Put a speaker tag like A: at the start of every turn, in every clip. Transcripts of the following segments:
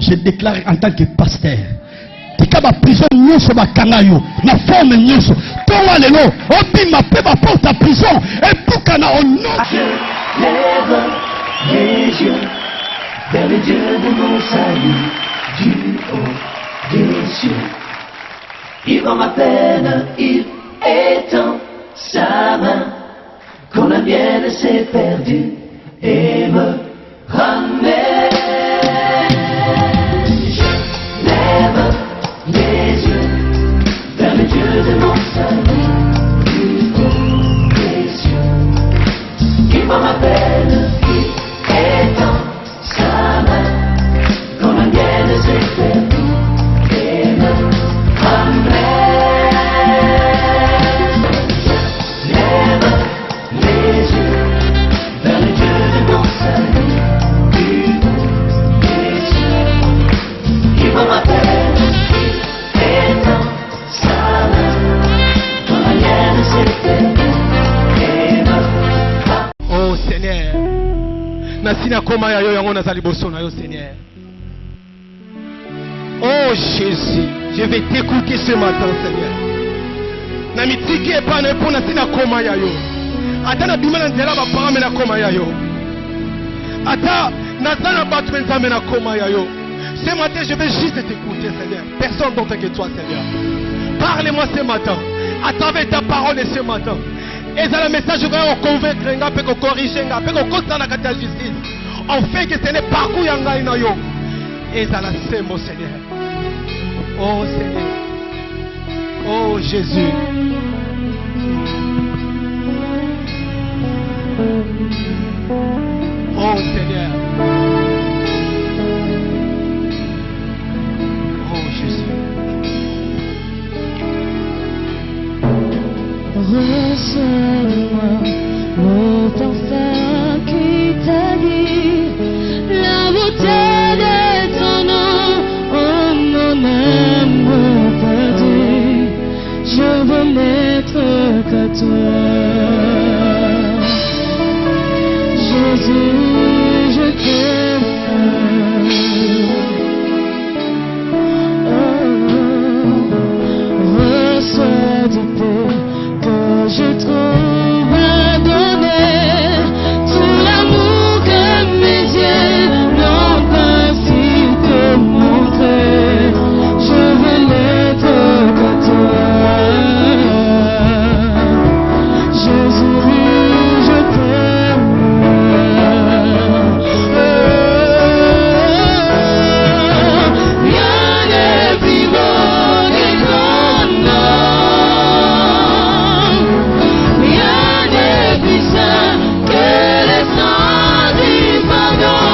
A: Je déclare en tant que pasteur. Tika ba prison nyonso ba kangayo na forme nyonso. Towa lelo obima pe ba porte à prison et bukana au nom.
B: Je lève les yeux vers le Dieu de mon salut, du haut des cieux. Il voit ma peine, il étend sa main quand la mienne s'est perdue et me ramène. Je lève les yeux vers le Dieu de mon salut, du haut des cieux. Il voit ma peine, il étend sa main quand la mienne s'est perdue et me ramène. Je lève les yeux vers le Dieu de mon salut, du haut des cieux. Il voit ma peine, il étend sa main quand la mienne s'est perdue et me ramène.
C: Oh Seigneur, nasina koma ya yo yango nazali boso na yo Seigneur. Oh Jésus, je vais t'écouter ce matin Seigneur. Na mitiki epana epo nasina koma ya yo. Ata na bima na nzela ba parame na koma ya yo. Ata nazana batu nzambe na koma ya yo. Ce matin je vais juste t'écouter Seigneur. Personne d'autre que toi Seigneur. Parlez-moi ce matin. À travers ta parole ce matin. Et dans le message, je vais convaincre, je vais corriger, je vais constater la justice. Enfin que ce n'est pas où yanga inayo. Et dans la scène, mon Seigneur. Oh Seigneur. Oh Jésus. Oh Seigneur. Oh Jésus.
D: Reçois-moi le parfum qui t'a dit la beauté de ton nom, oh mon âme perdue. Je veux n'être que toi, Jésus, je t'aime. Reçois du peu que je trouve à donner, tout l'amour que mes yeux n'ont pas su te montrer. Je veux n'être que toi, Jésus, je t'aime. Rien n'est plus beau que ton nom. Rien n'est plus saint que le sang du pardon.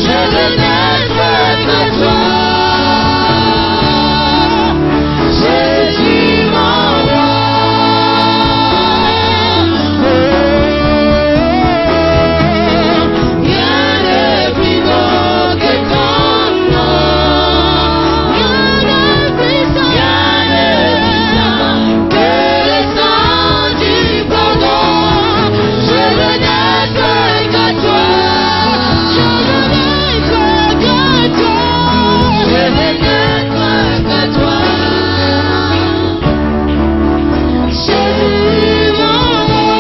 D: Je veux n'être que toi, Jésus mon roi. Rien n'est plus beau que ton nom. Rien n'est plus saint que le sang du pardon. Je veux n'être que toi, je veux n'être que toi, je veux n'être que toi, Jésus mon roi.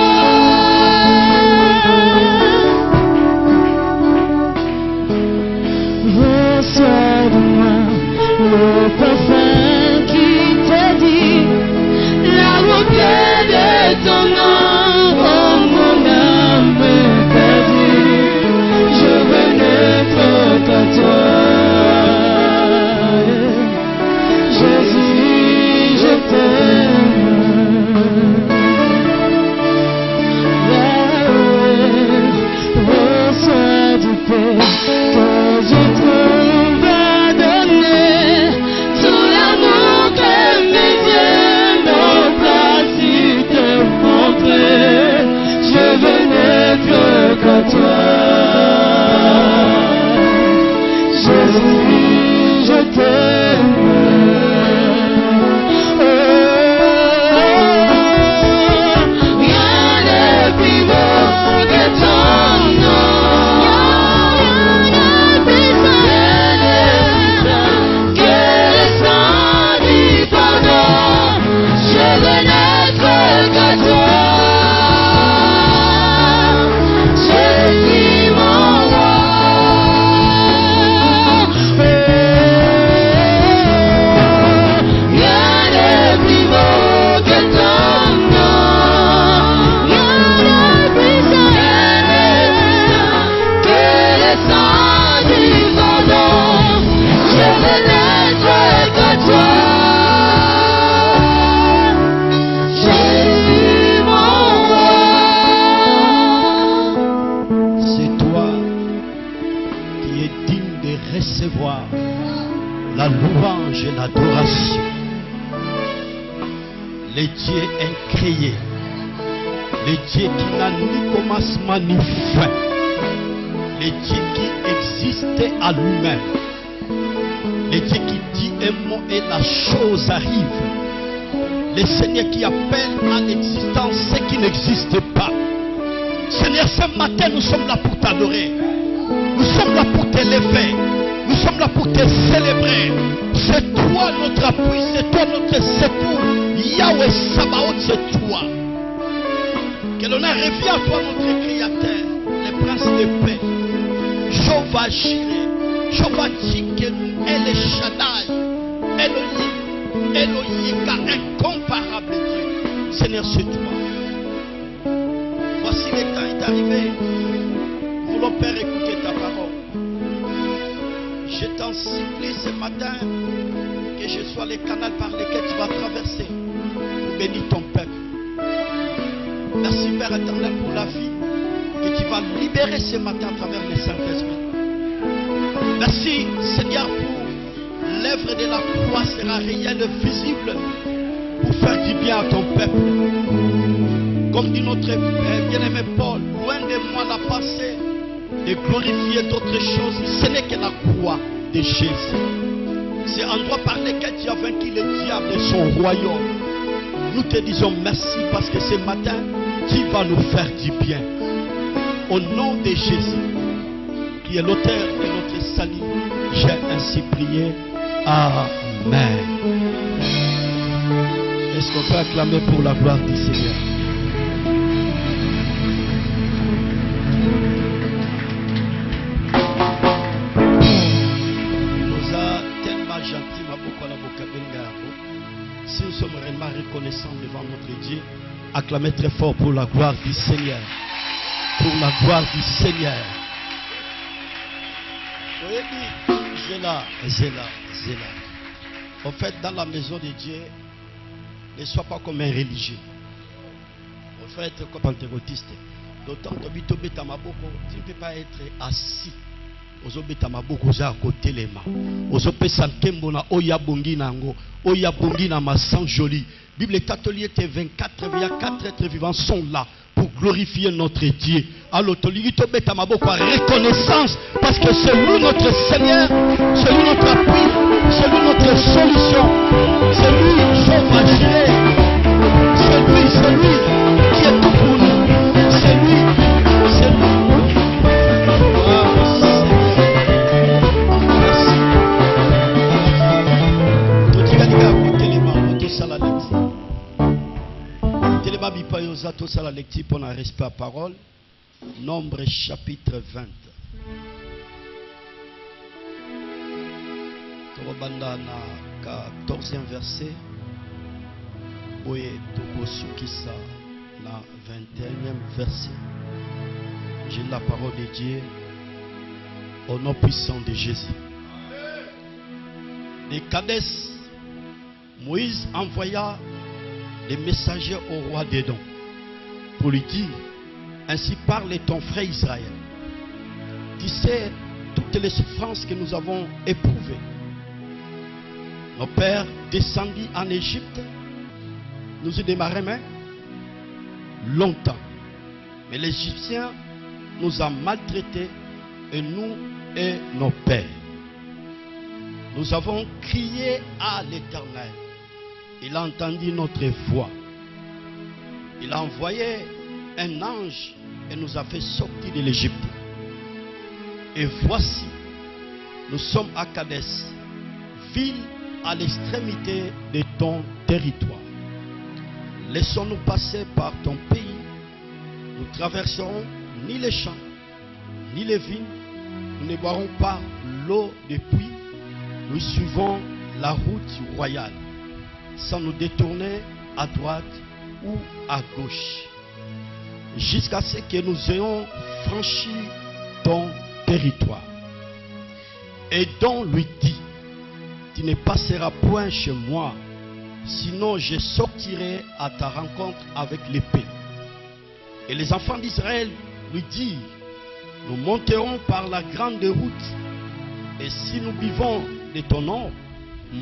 D: Reçois de moi le parfum qui t'a dit la beauté de ton nom, oh mon âme perdue. Je veux n'être que toi, Jésus, je t'aime. Reçois du peu que je trouve à donner, tout l'amour que mes yeux n'ont pas su te montrer. Je veux n'être que toi, Jésus, je t'aime. Rien n'est plus beau que ton nom. Rien n'est plus saint
A: recevoir la louange et l'adoration. Le Dieu incréé, le Dieu qui n'a ni commencement ni fin, le Dieu qui existe à lui-même, le Dieu qui dit un mot et la chose arrive, le Seigneur qui appelle à l'existence ce qui n'existe pas. Seigneur, ce matin nous sommes là pour t'adorer, nous sommes là pour t'élever, nous sommes là pour te célébrer. C'est toi notre appui, c'est toi notre secours. Yahweh Sabaoth, c'est toi. Que l'honneur revient à toi, notre Créateur, le Prince de paix. Jehovah Jireh, Jehovah Tsidkenu, El Shaddai, Elohim, Elohim, incomparable Dieu. Seigneur, c'est toi. Voici le temps est arrivé. Nous voulons, Père, écouter ta parole. Je t'en supplie ce matin que je sois le canal par lequel tu vas traverser pour bénir ton peuple. Merci Père éternel pour la vie que tu vas libérer ce matin à travers le Saint-Esprit. Merci Seigneur pour l'œuvre de la croix sera réelle et visible pour faire du bien à ton peuple. Comme dit notre bien-aimé Paul, loin de moi la pensée de glorifier d'autres choses, ce n'est que la croix de Jésus. C'est l'endroit par lequel tu as vaincu le diable et son royaume. Nous te disons merci parce que ce matin, tu vas nous faire du bien. Au nom de Jésus, qui est l'auteur de notre salut, j'ai ainsi prié. Amen. Est-ce qu'on peut acclamer pour la gloire du Seigneur? Si nous sommes réellement reconnaissants devant notre Dieu, acclamez très fort pour la gloire du Seigneur. Pour la gloire du Seigneur. Zéla. En fait, dans la maison de Dieu, ne sois pas comme un religieux. En fait, comme pentecôtiste. D'autant que tu ne peux pas être assis. Ozobeta maboko za côté les mains. Ozopesa nkembo na oya bongi nango, oya bongi na masan joli. Bible catholique 24, il y a 4 êtres vivants sont là pour glorifier notre Dieu. Alors tolito beta maboko à reconnaissance parce que c'est lui notre Seigneur, c'est lui notre appui, c'est lui notre solution. C'est lui Jehovah Jireh. C'est lui qui est tout pour nous. C'est lui. La lecture pour un respect à parole. Nombre chapitre 20. Torobanda na 14e verset. Boye Tokosukisa na 21e verset. J'ai la parole de Dieu au nom puissant de Jésus. De Kadès, Moïse envoya des messagers au roi d'Édom pour lui dire: ainsi parle ton frère Israël. Tu sais toutes les souffrances que nous avons éprouvées. Nos pères descendus en Égypte nous y démarrons longtemps. Mais les Égyptiens nous ont maltraités, et nous et nos pères. Nous avons crié à l'Éternel. Il a entendu notre voix. Il a envoyé un ange et nous a fait sortir de l'Égypte. Et voici, nous sommes à Kadès, ville à l'extrémité de ton territoire. Laissons-nous passer par ton pays. Nous traverserons ni les champs, ni les vignes. Nous ne boirons pas l'eau des puits. Nous suivons la route royale, sans nous détourner à droite ou à gauche, jusqu'à ce que nous ayons franchi ton territoire. Et donc lui dit: tu ne passeras point chez moi, sinon je sortirai à ta rencontre avec l'épée. Et les enfants d'Israël lui dirent: nous monterons par la grande route Et si nous buvons de ton eau,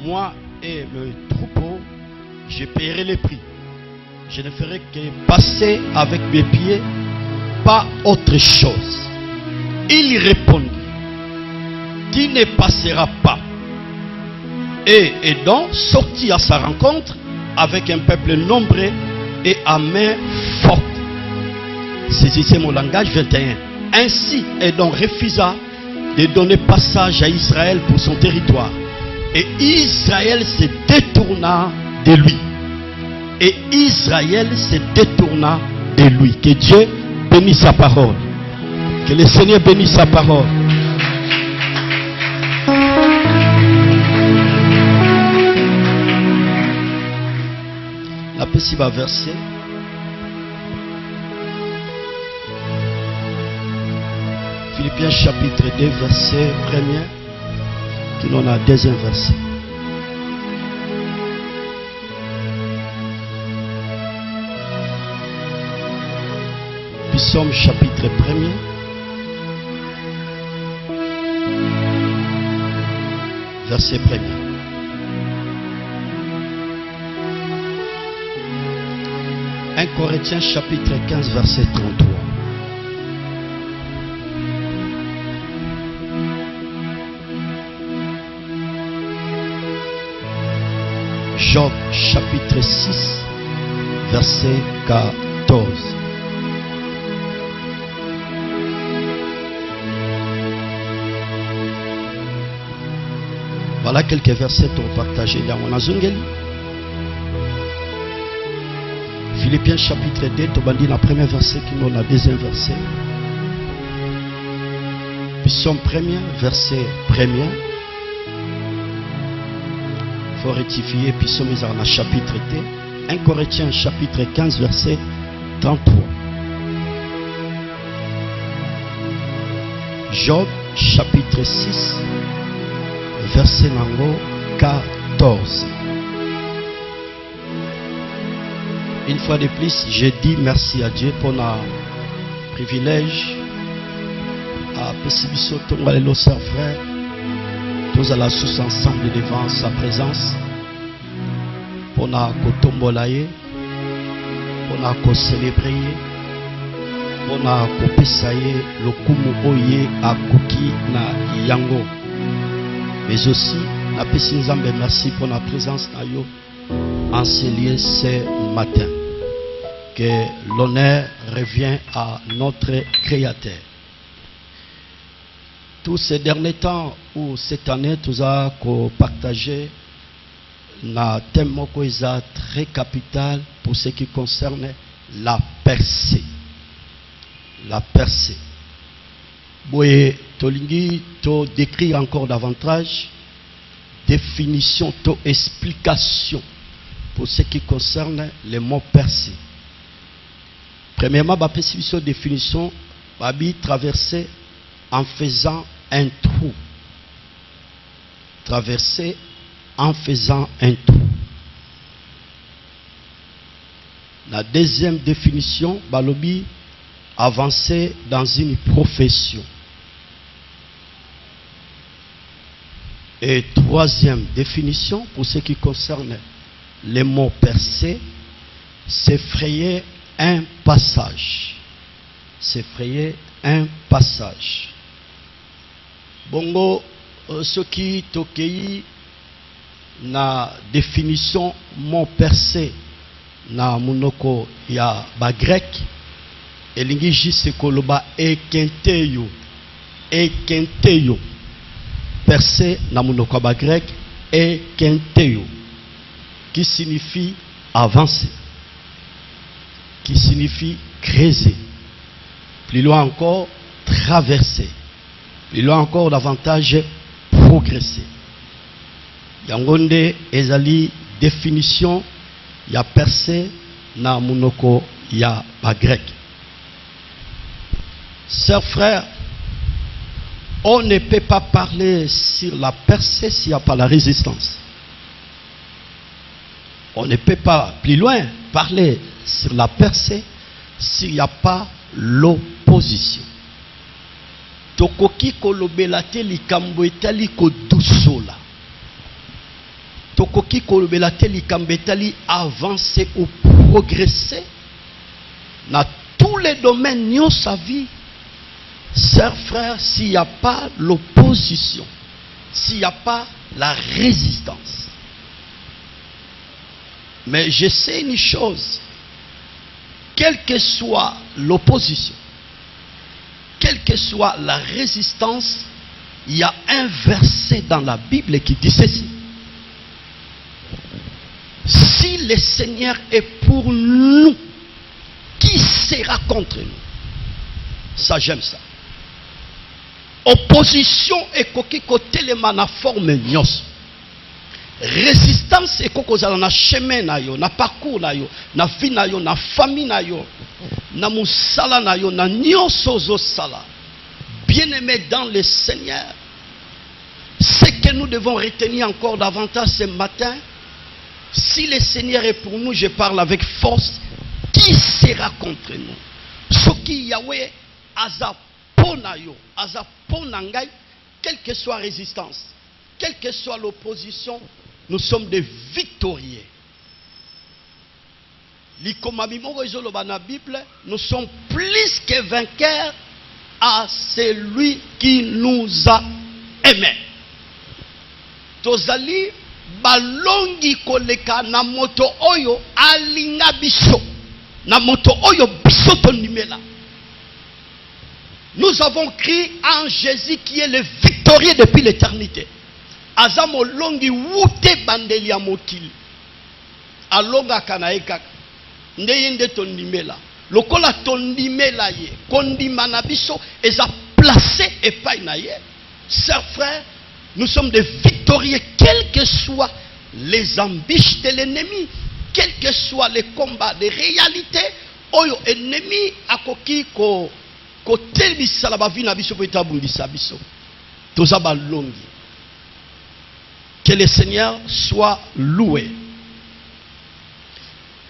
A: moi et mes troupeaux, je paierai le prix. Je ne ferai que passer avec mes pieds, pas autre chose. Il répondit, tu ne passeras pas. Et Édom sortit à sa rencontre avec un peuple nombreux et à main forte. Saisissez mon langage 21. Ainsi Édom refusa de donner passage à Israël pour son territoire. Et Israël se détourna de lui. Et Israël se détourna de lui. Que Dieu bénisse sa parole. Que le Seigneur bénisse sa parole. La petit verset. Philippiens chapitre 2 verset 1er. Qui n'en a deuxième verset. Psaume chapitre 1er. Verset 1er. 1 Corinthiens chapitre 15 verset 33. Job chapitre 6 verset 14. Voilà quelques versets pour partager dans mon azungeli. Philippiens chapitre 2, Tobandi la première verset qui nous la deuxième verset. Psaume 1er, verset 1er. Il faut rectifier Psaume dans chapitre 2. 1 Corinthiens chapitre 15, verset 33. Job chapitre 6, verset 14. Une fois de plus, je dis merci à Dieu pour le privilège à Pessibiso Tongalelo Sœur Frère. Tous à la source ensemble devant sa présence. Pour nous kotombolaye, pour nous célébrer, pour nous pesaye le kumu oye akuki na yango. Mais aussi, la Pessinzambe merci pour la présence na yo en ce lieu ce matin. Que l'honneur revient à notre Créateur. Tous ces derniers temps ou cette année, nous avons partagé un thème très capital pour ce qui concerne la percée. La percée. Boye tolingi to décrire encore davantage définition to explication pour ce qui concerne les mots percés. Premièrement, la définition, babi traverser en faisant un trou. Traverser en faisant un trou. La deuxième définition, balobi avancer dans une profession. Et troisième définition, pour ce qui concerne les mots percés, c'est frayer un passage. C'est frayer un passage. Bongo, ce qui tokei na définition mot percé na munoko ya ba grec elingi jise koloba ekenteyo percé na munoko ba grec ekenteyo qui signifie avancer, qui signifie creuser, plus loin encore traverser, plus loin encore davantage progresser. Yangonde ezali définition ya percé na munoko ya ba grec. Sœurs, frères, on ne peut pas parler sur la percée s'il n'y a pas la résistance. On ne peut pas plus loin parler sur la percée s'il n'y a pas l'opposition. tokoki kolobela te likambo etali kodusola. Tokoki kolobela te likambo etali avancer ou progresser dans tous les domaines de sa vie. Sœurs, frères, s'il n'y a pas l'opposition, s'il n'y a pas la résistance. Mais je sais une chose, quelle que soit l'opposition, quelle que soit la résistance, il y a un verset dans la Bible qui dit ceci. Si le Seigneur est pour nous, qui sera contre nous? Ça, j'aime ça. Opposition et koki kotelema na forme nyos. Résistance et kokozala na chemin na yo, na parcours na yo, na vie na yo, na famille na yo, na musala na yo, na nyosozo sala. Bien-aimés dans le Seigneur, ce que nous devons retenir encore davantage ce matin, si le Seigneur est pour nous, je parle avec force, qui sera contre nous? Ce qui Yahweh aza pona yo, aza pona ngai, quelle que soit la résistance, quelle que soit l'opposition, nous sommes des victorieux. Dans la Bible, nous sommes plus que vainqueurs à celui qui nous a aimés. Tozali balongi koleka na moto oyo alinga biso, na moto oyo biso tonimela. Nous avons crié en Jésus qui est le victorieux depuis l'éternité. Azamo longi wute bandeli ya mokili. Alonga kanaeka. Ndeyende tondimela. Lokola tondimela ye. Kondima na biso eza placé epai na ye. Chers frères, nous sommes des victorieux quelles que soient les ambitions de l'ennemi, quels que soient les combats de réalité. Oyo ennemi akoki ko kotelbisa la bavi na biso po etabundisa biso. Tozaba longi. Que le Seigneur soit loué.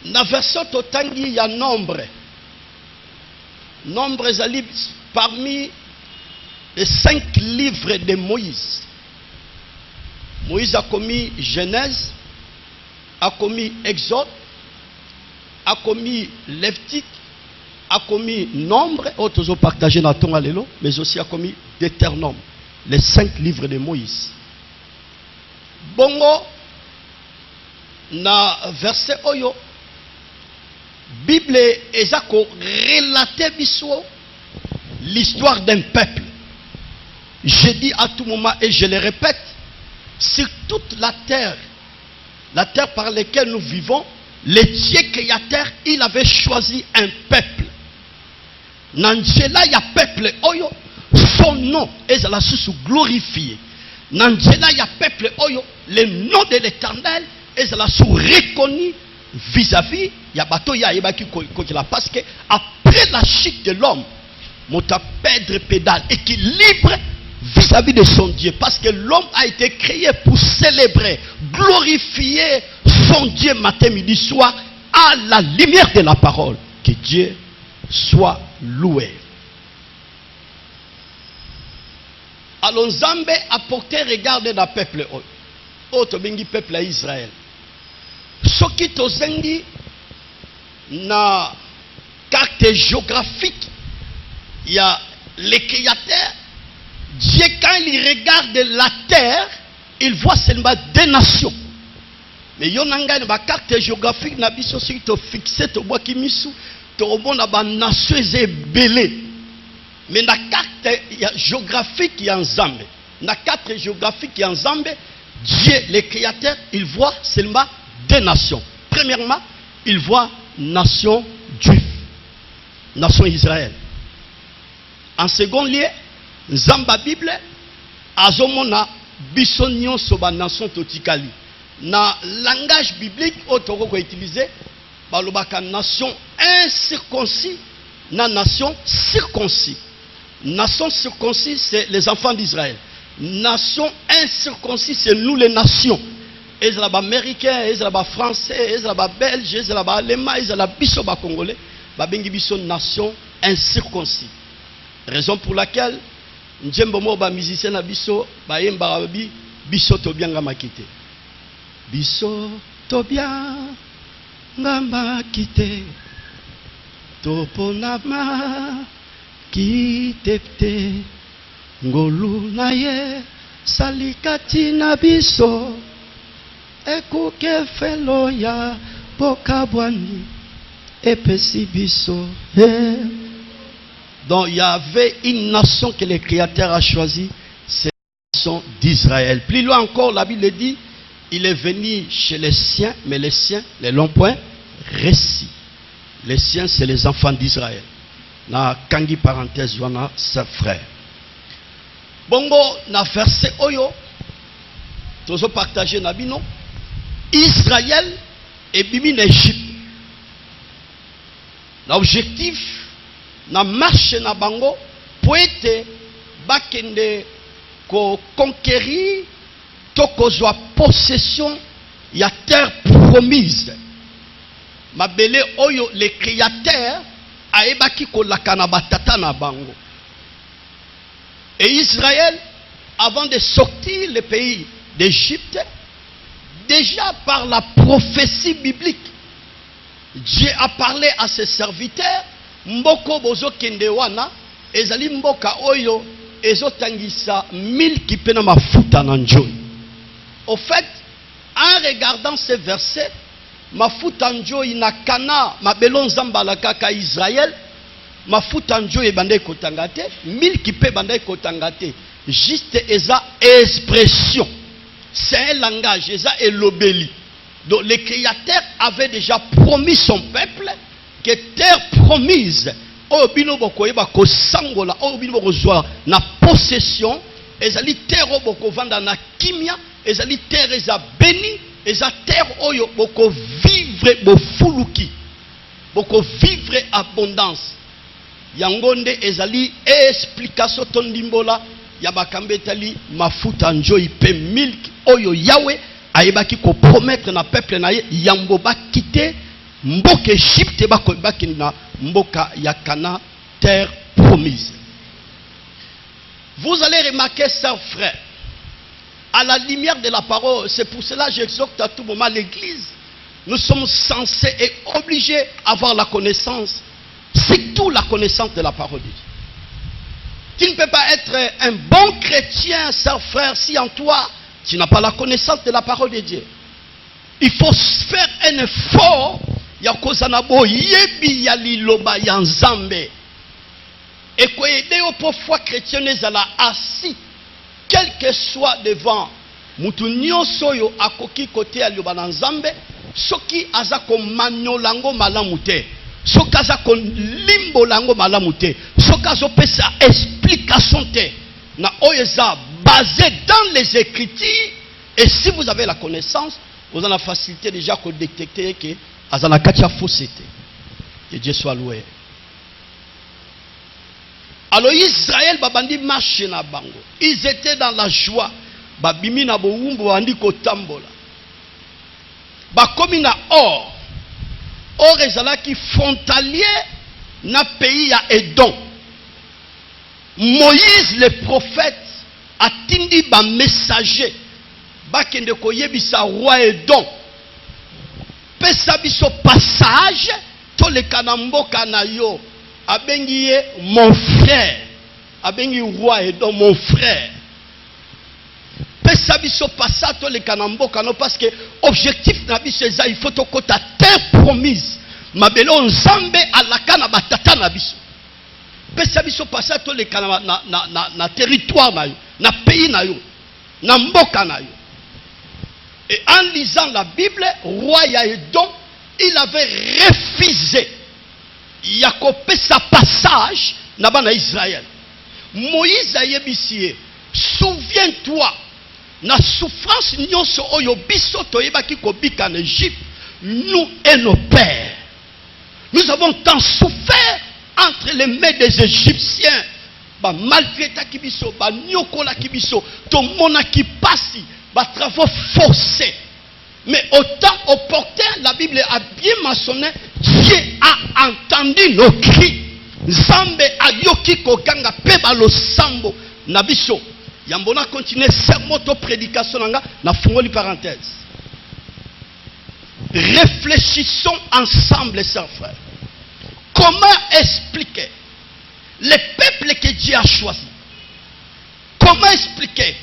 A: Dans la version Totangi, il y a nombre. Nombre zali parmi les 5 livres de Moïse. Moïse a commis Genèse, a commis Exode, a commis Lévitique, a commis Nombre, autres ont partagé dans ton allélo, mais aussi a commis Deutéronome, les 5 livres de Moïse. Bongo, na verset Oyo, Bible ezako relater biso l'histoire d'un peuple. Je dis à tout moment et je le répète, sur toute la terre par laquelle nous vivons, le Dieu créateur, il avait choisi un peuple. Nanjela ya peuple Oyo, son nom est la source glorifiée. Nanjela ya peuple Oyo, le nom de l'Éternel est la source reconnue vis-à-vis ya bato ya ebaki kokila parce que après la chute de l'homme, mota perdre pédale équilibre vis-à-vis de son Dieu parce que l'homme a été créé pour célébrer, glorifier son Dieu matin, midi, soir à la lumière de la parole. Que Dieu soit loué. Alors Nzambe a porté regard dans le peuple autre bengi peuple à Israël. Soki tozengi na carte géographique, il y a les créateurs. Dieu, quand il regarde la terre, il voit seulement 2 nations. Mais il y a une carte géographique, na biso si to fixé to bois ki misu, to omona ba nation belé. Mais la carte géographique qui est en Zambé, la carte géographique qui est en Zambé, Dieu, le créateur, il voit seulement 2 nations. Premièrement, il voit nation juive, nation Israël. En second lieu, Zamba Bible, azomona bisonyon soba nation totikali. Na langage biblique, otoko ko utiliser, balobaka nation incirconcis, na nation circoncis. Nation circoncis, c'est les enfants d'Israël. Nation incirconcis, c'est nous les nations. Ils sont américains, ils sont français, ils sont belges, ils sont allemands, ils sont biso congolais. Babengi biso nation incirconcis. Raison pour laquelle njembo mo ba musicien na biso ba yemba bi biso to bianga makite. Biso to bianga makite. To ponama kitete ngolu na ye salikati na biso ekuke felo ya bokabwani epesi biso. Donc il y avait une nation que le Créateur a choisie, c'est la nation d'Israël. Plus loin encore, la Bible dit, il est venu chez les siens, mais les siens ne l'ont point reçu. Les siens, c'est les enfants d'Israël. Na kangi parenthèse, wana sa frère. Bongo, na verset oyo, tozo partager na bino, Israël et bimi n'Égypte. L'objectif, na marche na bango, pour être bakende ko conquérir, to kozwa possession, ya terre promise. Mabele oyo le créateur aebaki ko lakana batata na bango. Et Israël, avant de sortir le pays d'Égypte, déjà par la prophétie biblique, Dieu a parlé à ses serviteurs, mboko bozo kende wana, ezali mboka oyo, ezo tangisa milki pena mafuta na njoi. Au fait, en regardant ces versets, mafuta njoi na kana, mabelon zambala kaka Israël, mafuta njoi bandai kotangate, milki pe bandai kotangate, juste eza expression. C'est un langage, eza elobeli. Donc le Créateur avait déjà promis son peuple que terre promise, obino bokoyeba ko sangola, obino bokozwa na possession, ezali terre boko vanda na kimia, ezali terre eza béni, eza terre oyo boko vivre bo fuluki, boko vivre abondance. Yangonde ezali explication tondimbola ya bakambetali mafuta njoi pe milk oyo Yahweh ayebaki ko promettre na peuple na ye yambo ba quitter mboka Égypte baki na mboka ya Cana, terre promise. Vous allez remarquer, chers frères, à la lumière de la parole, c'est pour cela que j'exhorte à tout moment l'église. Nous sommes censés et obligés d'avoir la connaissance, surtout la connaissance de la parole de Dieu. Tu ne peux pas être un bon chrétien, chers frères, si en toi, tu n'as pas la connaissance de la parole de Dieu. Il faut faire un effort. Yakozanabo yebi ya liloba ya nzambe. Et quoi aider au pauvre chrétien ezala assis, quel que soit devant mutu nyonso yo akoki côté ya liloba na nzambe, soki azako manyolango malamu te, soki azako limbo lango malamu te, soki azopesa explication te, na oyeza basé dans les Écritures. Et si vous avez la connaissance, vous avez la facilité déjà de détecter que azanakatia fausseté. Que Dieu soit loué. Alors Israël babandi marche na bango. Ils étaient dans la joie. Babimi na boumbo andi kotambola. Bakomi na or. Or ezalaki frontalier na pays ya Edom. Moïse le prophète atindi ba messager. Bakende koyebisa roi Edom. Pesa biso passage to le kanamboka na yo abengi ye mon frère, abengi roi Edom mon frère. Pesa biso passage to le kanamboka no, parce que objectif na biso eza il faut to kota terre promise mabelo nzambe alaka na batata na biso. Pesa biso passage to le kana na territoire na yo, na pays na yo, na mboka na yo. Et en lisant la Bible, roi Edom, il avait refusé Yakopé sa passage dans Israël. Moïse a yebisié, souviens-toi, na souffrance nyonso oyo biso toyebaki kobika en Égypte, nous et nos pères. Nous avons tant souffert entre les mains des Égyptiens. Ba maltraita kibiso, ba nyokola kibiso, to mona ki pasi. Travaux forcés. Mais au temps opportun, la Bible a bien mentionné, Dieu a entendu nos cris. Nzambe ayoki koganga pe balo sambo Nabiso. Yambona continue sermon to prédication nanga na fungoli parenthèse. Réfléchissons ensemble, chers frères. Comment expliquer les peuples que Dieu a choisis? Comment expliquer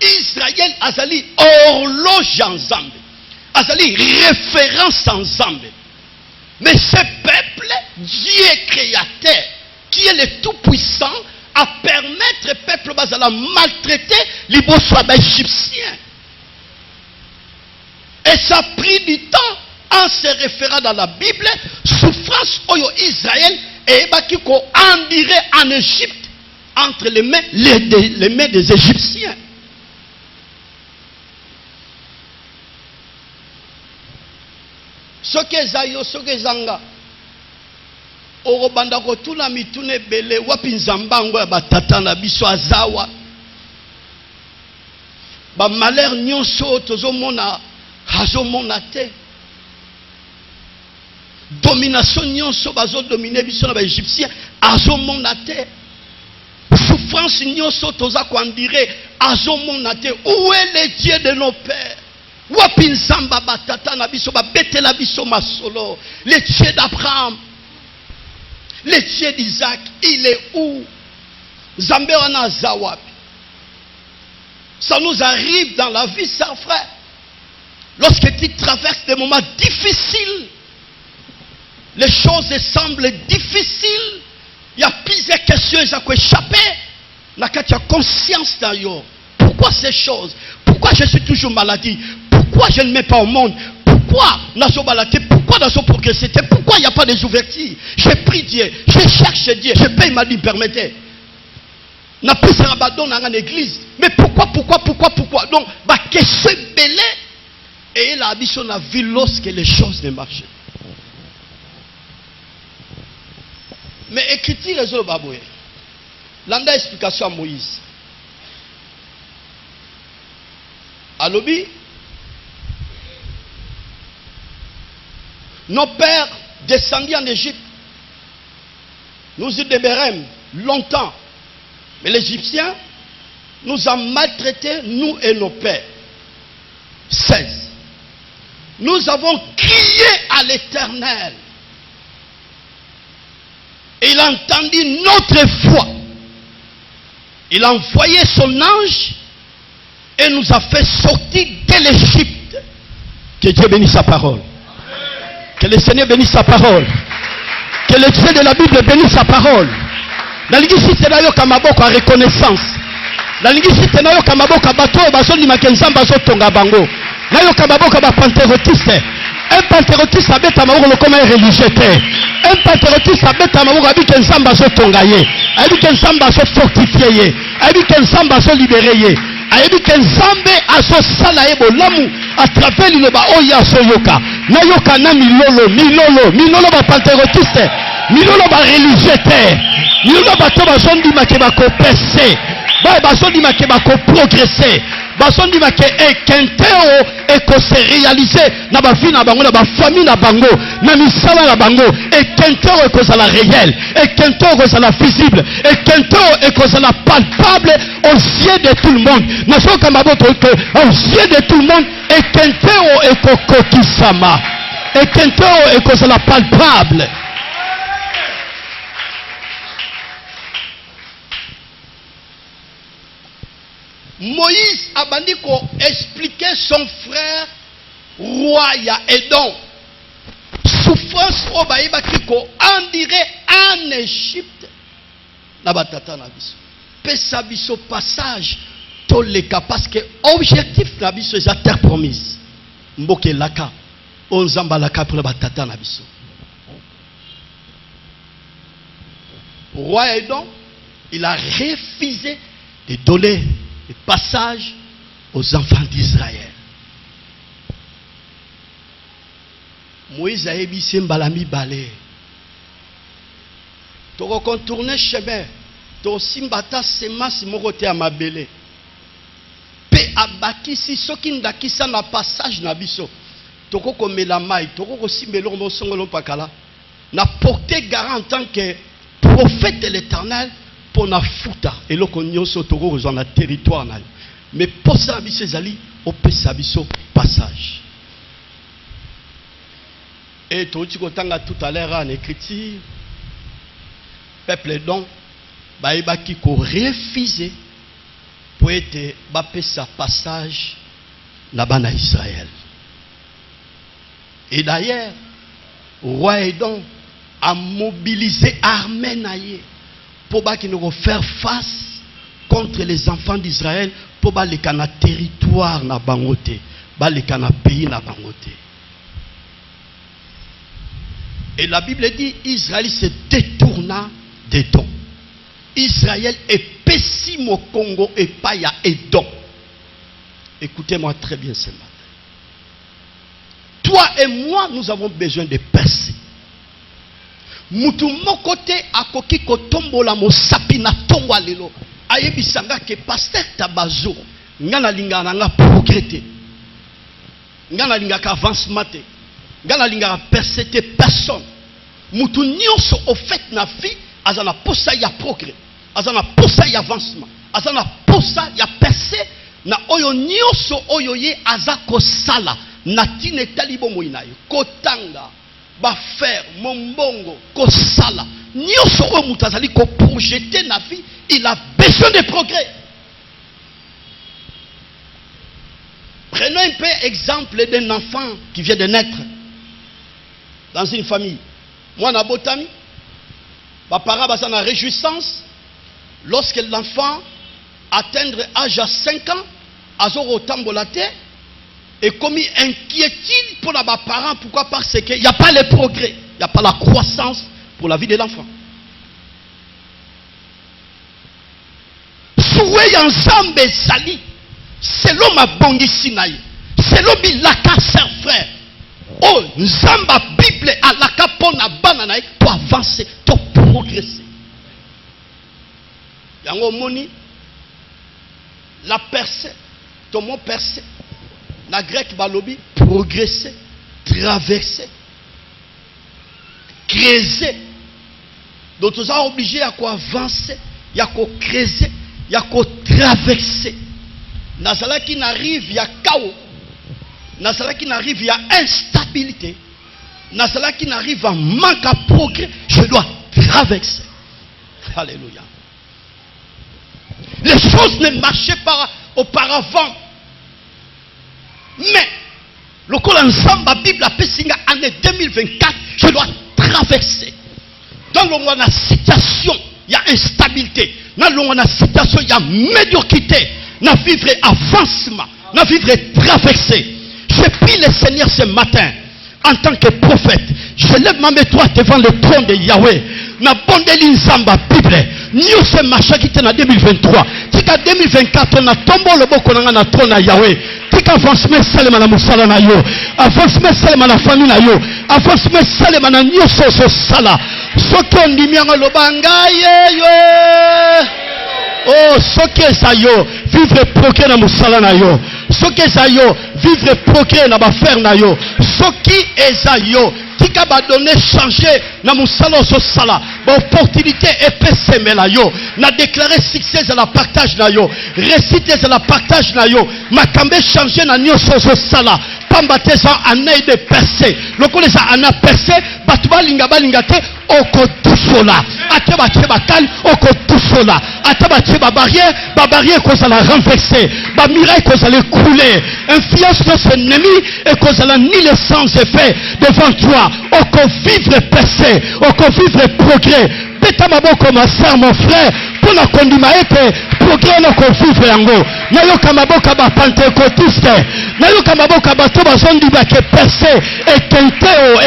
A: Israël azali horloge ensemble, azali référence ensemble. Mais ce peuple, Dieu créateur, qui est le tout-puissant, à permettre au peuple bazala maltraiter les bossois égyptiens. Et ça a pris du temps en se référant dans la Bible, souffrance oyo Israël et bakiko en dirait en Égypte entre les mains des Égyptiens. Soke zayo soke zanga orobanda kotuna mitune bele wapi nzambango ya batata na biso azawa ba malheur nyonso tozomona azomona te domination nyonso bazo dominer biso na ba égyptien azomona te souffrance nyonso toza kwandire azomona te. Où est le Dieu de nos pères? Wapi nzamba batata na biso babetela biso masolo? Le Dieu d'Abraham, le Dieu d'Isaac, il est où? Zambé wana zawapi? Ça nous arrive dans la vie, chers frères. Lorsque tu traverses des moments difficiles, les choses semblent difficiles, il y a plusieurs questions qui ont échappé. Tu as conscience d'ailleurs. Pourquoi ces choses? Pourquoi je suis toujours maladie? Pourquoi je ne mets pas au monde? Pourquoi nazo balaté? Pourquoi nazo progressé? Pourquoi il n'y a pas des ouvertures? J'ai pris Dieu, je cherche Dieu, je paye ma dîme, permettez. N'a plus un abandon dans l'église. Mais pourquoi? Donc, question belé. Et la mission a vu lorsque les choses ne marchaient. Mais écriture les autres baboué. L'anda explication à Moïse. Alobi, nos pères descendus en Égypte, nous y demeurâmes longtemps. Mais les Égyptiens nous ont maltraités, nous et nos pères. 16. Nous avons crié à l'Éternel. Et il a entendu notre voix. Il a envoyé son ange et nous a fait sortir de l'Égypte. Que Dieu bénisse sa parole. Que le Seigneur bénisse sa parole. Que le Dieu de la Bible bénisse sa parole. La lingisi tenayo kamaboko a reconnaissance. La lingisi tenayo kamaboko bato bazoli makenzamba zotonga bango. Nayo kamaboko ba pantérotiste. Un pantérotiste abeta maboko lokoma religieux te. Un pantérotiste abeta maboko abike nzamba zotonga ye. Abike nzamba zo fortifier ye. Abike nzamba zo libérer ye. Abike nzambe aso sala ye bolamu à travers liloba oya soyoka. Nayoka na milolo ba pantérotiste. Milolo ba religieux te. Milolo ba to bazondi makeba ko percer. Ba bazondi makeba ko progresser. Bazondi make ekenteo eko se réaliser na ba vie na bango na ba famille na bango na misala na bango ekenteo eko za la réel ekenteo eko za la visible ekenteo eko za la palpable aux yeux de tout le monde. Na soka maboto que aux yeux de tout le monde ekenteo eko kokisama ekenteo eko za la palpable. Moïse a bandit qu'on expliquait son frère roi ya Edom. Souffrance au baïba qui qu'on en dirait en Égypte. Na batata na biso. Pesa biso passage to les cas parce que objectif na biso est la terre promise. Mboke laka. On zamba laka pour la batata na biso. Roi Edom, il a refusé de donner le passage aux enfants d'Israël. Moïse a ébissé Mbalami Balé. Tu vas contourner chemin. Tu vas simbata semence morote à Mabélé. Pe abakisi soki ndakisa na passage na biso. Tu vas komela mai. Tu vas simbelo mosongolo pakala. Na porté garant en tant que prophète de l'Éternel. pour na futa eloko nyonso toko kozwa na territoire na yo. Mais posa biso ezali opesa biso passage. Et touti kotanga tout à l'heure en écriture, peuple donc baibaki ko refuser pour être bapesa passage na bana Israël. Et d'ailleurs, roi Edom a mobilisé armée naïe pour nous faire face contre les enfants d'Israël pour les cana territoire na bangote, les cana pays na bangote. Et la Bible dit Israël se détourna d'Edom. Israël est pessime au Congo et pas à Edom. Écoutez-moi très bien ce matin. Toi et moi, nous avons besoin de percer. Mutu mokote akoki kotombola mo sapina tongwa lelo. Ayebisanga ke pasteur Tabazo ngana linga nga progresser. Ngana linga ka avancement te. Ngana linga ka percer te personne. Mutu nyonso au fait na vie azana posa ya progrès. Azana posa ya avancement. Azana posa ya percer na oyo nyonso oyo ye azako sala. Natine talibo moinayo kotanga ba faire mombongo kosala nyonso o mutazali ko projeter na vie, il a besoin de progrès. Prenons un peu exemple d'un enfant qui vient de naître dans une famille. Moi na botami ba para ba sana réjouissance lorsque l'enfant atteindre âge à 5 ans azoro tambola te. Et comme inquiétude pour les parents, pourquoi? Parce qu'il n'y a pas le progrès, il n'y a pas la croissance pour la vie de l'enfant. Souhait ensemble sali, selon ma bongi sinaï, selon bilaka ser frère. Oh, nzamba Bible à la capona bananaï pour avancer, pour progresser. Yango moni, la percée, ton mot percée. La grecque balobi, progresser, traverser, creuser. Donc nous sommes obligés à quoi avancer, il y a quoi creuser, il y a quoi traverser. Nazala qui n'arrive, il y a chaos. Nazala qui n'arrive, il y a instabilité. Nazala qui n'arrive, en manque à progrès, je dois traverser. Alléluia. Les choses ne marchaient pas auparavant. Mais, le col ensemble, la Bible appelle Singa année 2024, je dois traverser. Dans la situation, il y a instabilité. Dans la situation, il y a médiocrité. Dans vivre avancement, dans vivre traverser. Je prie le Seigneur ce matin, en tant que prophète, je lève ma main droite devant le trône de Yahweh. Na bondeli nzamba Bible. Nous ce machin qui était en 2023. Tika 2024, on a tombé le boko na trône à Yahweh. Tika avancement salema na musala na yo. Avancement salema na famille na yo. Avancement salema na nyoso so sala. Soko ndimianga lobanga yo. Oh, soke sa yo, vivre progrès na musala na yo. Soke sa yo, vivre progrès na ba faire na yo. Soki eza yo, tika ba donner changer na musala so sala. Ba opportunité epese mela yo. Na déclarer succès à la partage na yo. Réciter à la partage na yo. Makambe changer na nyoso so sala. Pamba te sa anaï de percé. Loko les ana percé, batuba linga te oko tusola. Ateba teba kal oko tusola. Ateba teba barrière cause la renverser. Ba miraille cause la couler. Influence de son ennemi et cause la ni le sens effet devant toi. Oko vivre percé, oko vivre progrès. Beta maboko ma sœur, mon frère, pour la kondima ete progrès na ko vivre yango. Na yo kamaboka ba pentecôtiste. Na yo kamaboka ba to ba zondi ba ke percé et kenteo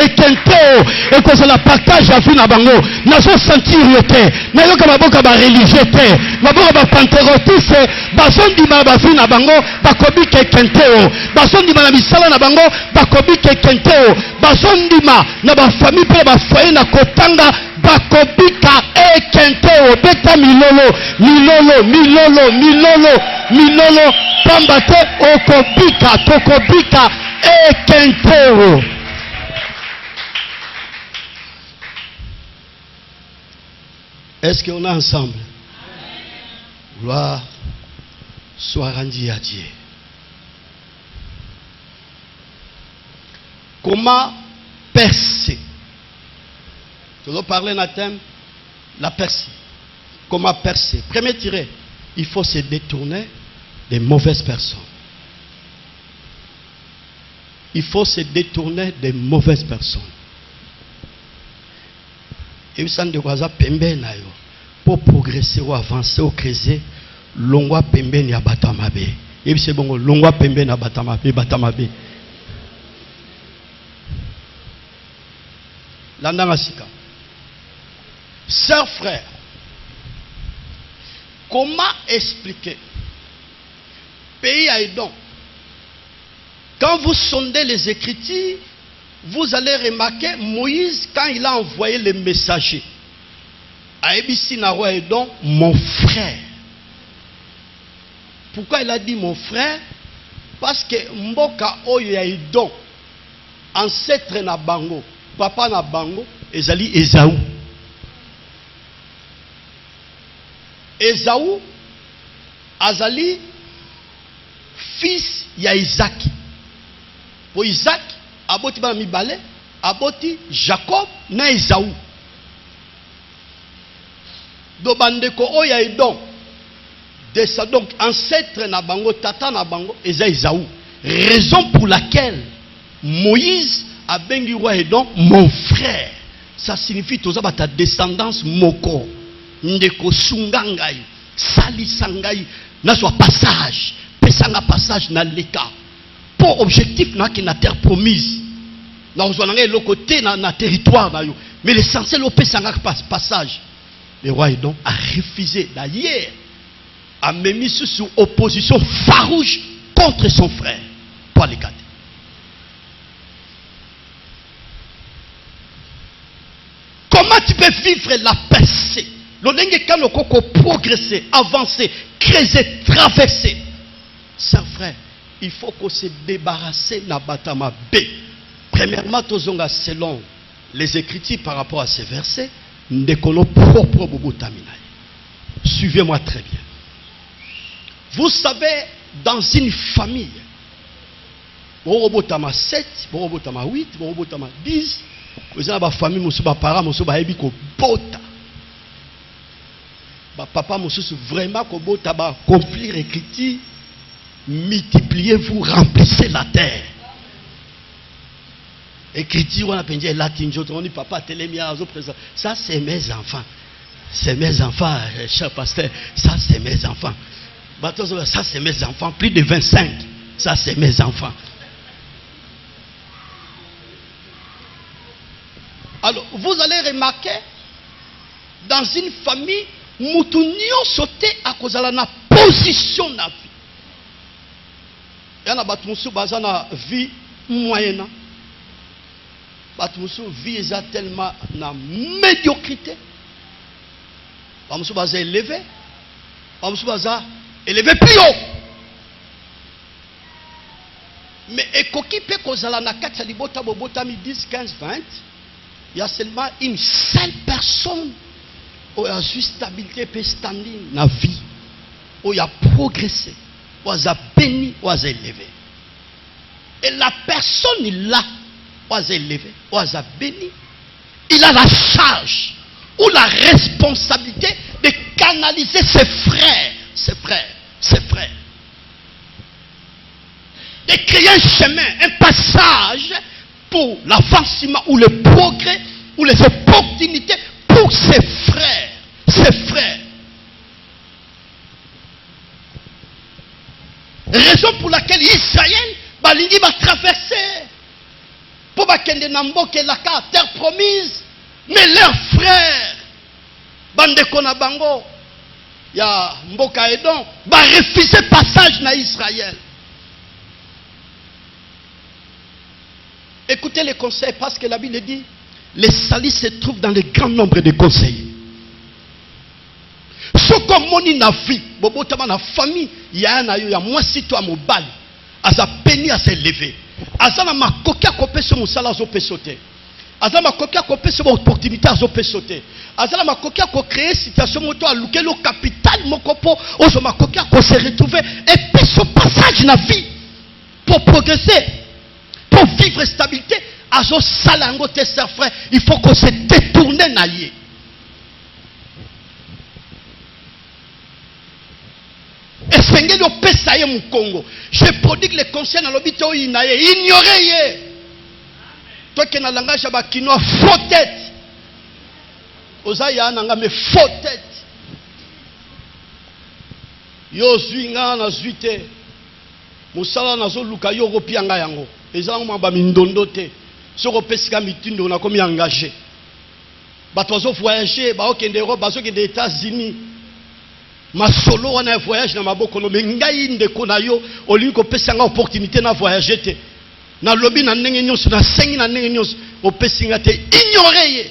A: et cause la partage à vie na bango. Na zo sentir yote. Na yo kamaboka ba religieux te. Maboka ba pentecôtiste ba zondi ba vie na bango ba kobi ke kenteo. Ba zondi ba na misala na bango ba kobi ke kenteo. Ba zondi ma na ba famille pe ba foyer na kotanga bakobika ekenteo beta milolo pamba te okobika tokobika ekenteo. Est-ce qu'on est ensemble? Gloire soit rendue à Dieu. Comment percer? Je vais parler d'un thème, la percée. Comment percer? Premier tiré, il faut se détourner des mauvaises personnes. Il faut se détourner des mauvaises personnes. Et vous savez, pour progresser ou avancer ou creuser, l'ongwa pembe ni abatamabe. Et puis c'est bon, l'ongwa pembe ni abatamabe. Landangasika. Sœurs, frères, comment expliquer pays à Edom? Quand vous sondez les Écritures, vous allez remarquer Moïse, quand il a envoyé les messagers à Ebisi Naro Edom, mon frère. Pourquoi il a dit mon frère? Parce que Mboka Oyo Edom, ancêtre na bango, papa na bango, ezali Esaú. Esaú azali fils ya Isaac. Pour Isaac, aboti ba mibale, aboti Jacob na Esaú. Do bandeko oya Edom. Donc ancêtre na bango, tata na bango, Esaú. Raison pour laquelle Moïse a bengi roi Edom mon frère. Ça signifie tout ça ta descendance moko. Ndeko sungangai, sali sangai, na soit passage, pesanga passage na leka. Pour objectif na ki na terre promise. Na ozwananga le côté na territoire na yo. Mais l'essentiel au pesanga passage. Le roi Edom a refusé d'ailleurs, a mis sous opposition farouche contre son frère. Pour les garder. Comment tu peux vivre la percée? L'onenge quand le coco progresser, avancer, creuser, traverser. Sœurs, frères, il faut qu'on se débarrasse de la batama B. Premièrement, selon les Écritures par rapport à ces versets, suivez-moi très bien. Vous savez, dans une famille, borobotama 7, borobotama 8, borobotama 10, vous avez une famille, vous avez des parents, vous avez des bota. Papa, vraiment, accomplir l'écriture, multipliez-vous, remplissez la terre. Écriture, on a pensé latin, on dit papa, ça c'est mes enfants. C'est mes enfants, cher pasteur, ça c'est mes enfants. Ça c'est mes enfants, plus de 25, ça c'est mes enfants. Alors, vous allez remarquer, dans une famille, Moutounion sauté à cause de la position de la vie. Il y a une vie moyenne. La vie est tellement na médiocrité. Il y a élevé. Élevé plus haut. Mais ekoki pe kozala na kati ya libota bobotami 10, 15, 20. Il y a seulement une seule personne où il y a stabilité et standing dans la vie, où il y a progressé, où il y a béni, où il y a élevé. Et la personne là, où il y a élevé, où il y a béni, il a la charge ou la responsabilité de canaliser ses frères, de créer un chemin, un passage pour l'avancement ou le progrès ou les opportunités pour ses frères. Raison pour laquelle Israël balingi va traverser pour bakende namboke la terre promise, mais leurs frères bandeko na bango ya mboka Edom va refuser passage na Israël. Écoutez les conseils parce que la Bible dit les salis se trouvent dans le grand nombre de conseils. Ce comme moni na vie, bobotama na famille, ya na yo ya mwasi to amobali, aza peni à s'élever. Aza na makoki a kopesa musala zo pesote. azala makoki akopesa opportunité azopesa te azala makoki akocréer situation moto alukeli au capital moko mpo ozo makoki akose retrouver et puis ce passage na vie pour progresser pour vivre stabilité azosala yango te sœur frère il faut qu'on se détourne na ye. Esengeli opesa ye mu Congo je prodigue les conseils na lobi te oyina ye ignorer ye. Toi qui na langage ya bakinois faux tête oza ya nanga me faux tête yo zwi nga na zwi te musala nazo luka yo kopianga yango ezala ngoma ba mindondo te soko pesika mitindo na komi engagé bato bazo voyager ba okende Europe bazo kende États-Unis masolo wana voyage na maboko no mengai ndeko na yo olingi kopesa nga opportunité na voyager te na lobi na ndenge nyonso na sengi na ndenge nyonso opesinga te ignorer ye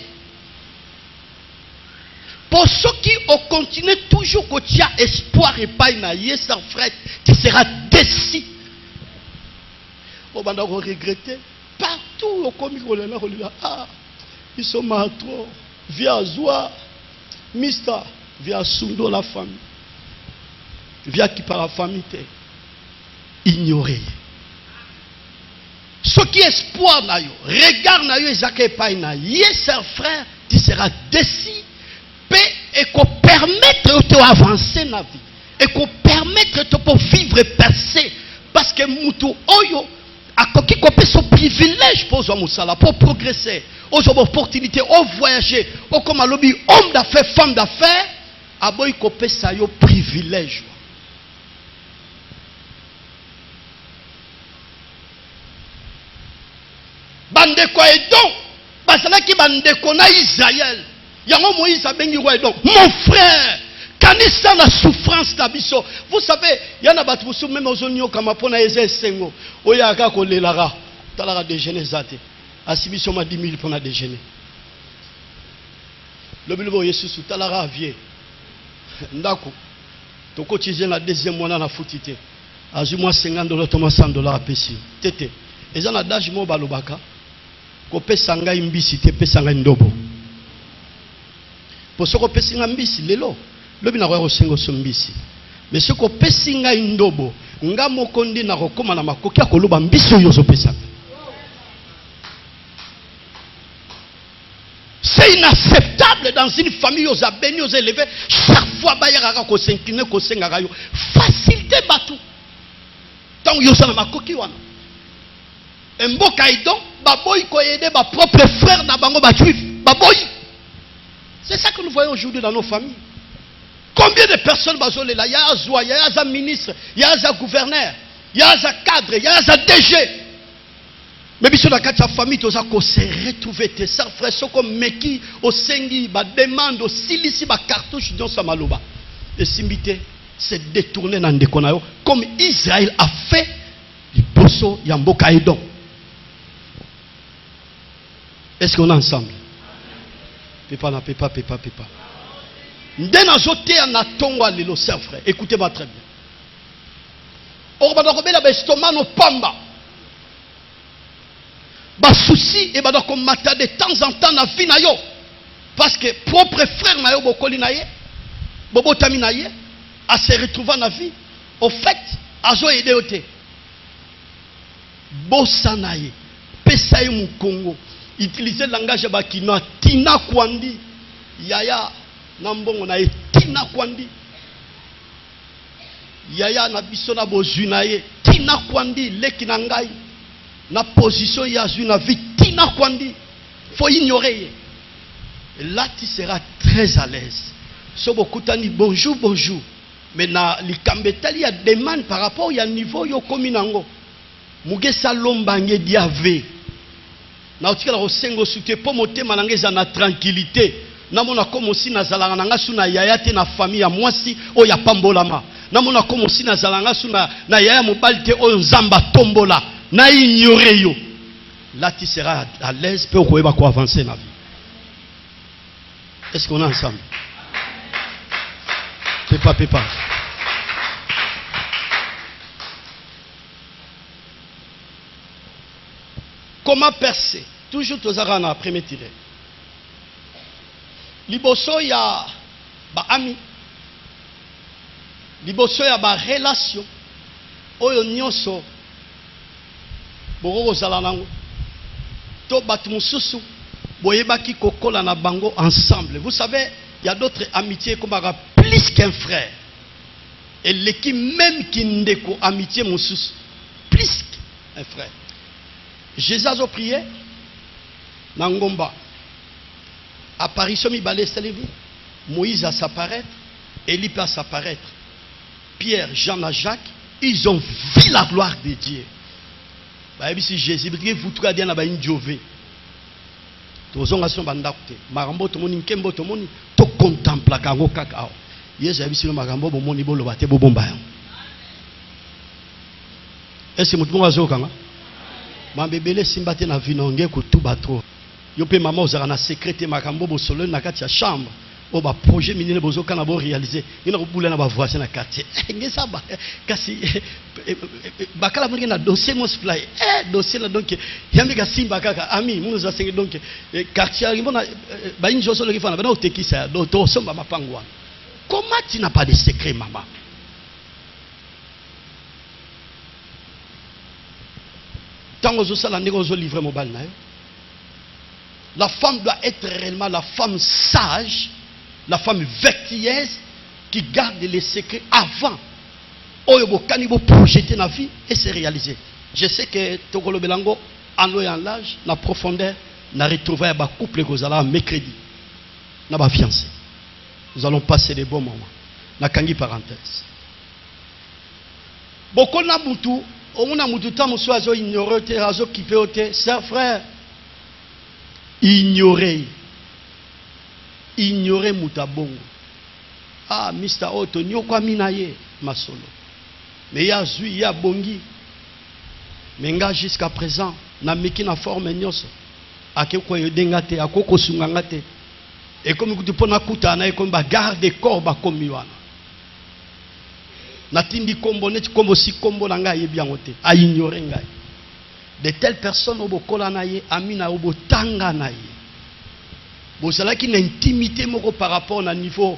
A: pour ceux qui ont continué toujours que tu as espoir et pas na ye sans frère tu seras déçu au banda ko regretter partout au komi ko lela ah ils sont matro via Zoa Mista via Sundo la famille via qui par la famille te ignorer ce qui est espoir na yo regarde na yo ezaka pas na yes frère tu seras déçu et qu'on permettre de avancer na vie et qu'on permettre de pour vivre et percer parce que mutu oyo akoki ko pe son privilège pour zo musala pour progresser aux opportunités au voyager au comme lobby homme d'affaires femme d'affaires aboy ko pe sa yo privilège. Bandeko Edom basalaki bandeko na Israël yango Moïse abengi roi Edom mon frère kanisa na souffrance na biso vous savez yana batu musu même ozonyo kama pona eze sengo oyaka ko lelara talara déjeuner zate asibiso ma 10 000 pona déjeuner le bilbo Yesu talara vie ndako toko tize na deuxième mois na futite azu moi $50 to $100 apesi tete eza na dash mo balobaka ko pesa ngai mbisi te pesa ngai ndobo pour ce ko pesa ngai mbisi lelo lobi na ko sengo so mbisi mais ce ko pesa ngai ndobo nga moko ndi na kokoma na makoki akoloba mbisi yo zo pesa. C'est inacceptable dans une famille aux abénis, aux élevés. Chaque fois, il y a un s'incliner, un senga yo. Facilité batou. Tant yo sa na makoki wana. Mboka idon, baboy ko aider ba propre frère na bango ba juif, baboy. C'est ça que nous voyons aujourd'hui dans nos familles. Combien de personnes bazolé là, il y a un zoa, il y a un ministre, il y a un gouverneur, il y a un cadre, il y a un DG. Mais biso na kati ya famille toza ko se retrouver tes sans frères soko meki au sengi ba demande au silisi ba cartouche dans sa maloba et simbité se détourner na ndeko na yo comme Israël a fait liboso ya mboka Edom. Est-ce qu'on est ensemble? Pépa na pépa pépa pépa ndena zote na tongo lelo sans frère écoutez-moi très bien orba robela ba estomac no pamba ba souci et ba donc mata de temps en temps na vie na yo parce que propre frère na yo bokoli na ye bobotami na ye a se retrouver na vie au fait azo aider ote bossa na ye pesa ye mu Congo utiliser langage ba kinois tina kwandi yaya na mbongo na ye tina kwandi yaya na biso na bozwi na ye tina kwandi leki na ngai na position ya une vie tina kwandi faut ignorer et là tu seras très à l'aise so bokutani bonjour bonjour mais na likambetali ya demande par rapport ya niveau yo komi nango mugesa lombange diave na otikala osengo suté po motema nangeza na tranquillité na mona comme aussi na zalanga nanga suna yaya te na famille ya mwasi o ya pambolama na mona comme aussi na zalanga suna na yaya mobali te o nzamba tombola na ignorer yo là tu seras à l'aise pour qu'on avancer dans la vie. Est-ce qu'on est ensemble? Pépa pépa comment percer toujours tozara na premier tiré. Liboso ya ba ami. Liboso ya ba relation. Oyo nyonso boko kozala nango. To batu mususu boyebaki kokola na bango ensemble. Vous savez, il y a d'autres amitiés comme plus qu'un frère. Et l'équipe même qui ndeko amitié mususu plus qu'un frère. Jésus a prié na ngomba. Apparition mibale selevi. Moïse a s'apparaître, Élie peut s'apparaître. Pierre, Jean et Jacques, ils ont vu la gloire de Dieu. Si Jésus vous tout bien na ba Jové. Tozonga so bandakute. Marambo to moni nkembo to moni to contempla kango kaka. Yesu abisi marambo bo moni bo lobate bo bomba. Est-ce mutu mo azokanga? Mambebele simbate na vinonge ko tout batro. Yo pe mama ozaka na secrétaire makambo bo solo na kati ya chambre. O ba projet minene bozoka na bo réaliser. Ina ko bula na ba voisin na quartier. Ngesa ba kasi bakala mwenye na dossier mo supply. Dossier la donc yambi ka simba kaka ami muno za senge donc quartier ngibona ba injo solo kifana bana otekisa do to somba mapangwa. Comment tu n'as pas de secret maman? Tant aux osala ndeko zo livrer mobile na yo. La femme doit être réellement la femme sage, la femme vertueuse qui garde les secrets avant. Oyobo kanibo projeter na vie et se réaliser. Je sais que Tokolo Belango en eau et en large, na profondeur, na retrouver ba couple kozala mercredi. Na ba fiancé. Nous allons passer des bons moments. Na kangi parenthèse. Boko na mutu, omuna mutu ta musu azo ignorer te azo kipe ote, c'est frère. Ignorer mutabongo. Ah, Mr. Otto, nyokwa minaye masolo. Mais ya zui, ya bongi. Menga jusqu'à présent, na meki na forme nyoso. Ake kwa yodengate, akoko sungangate. Et comme tu pona kutana, et comme ba garde corps ba komiwana. Na tindi kombo neti kombo si kombo na ngai yebiangote. A ignorer ngai. De telles personnes au bokola naye, amina au botanga naye. Bon, c'est là qu'il y a une intimité par rapport à niveau.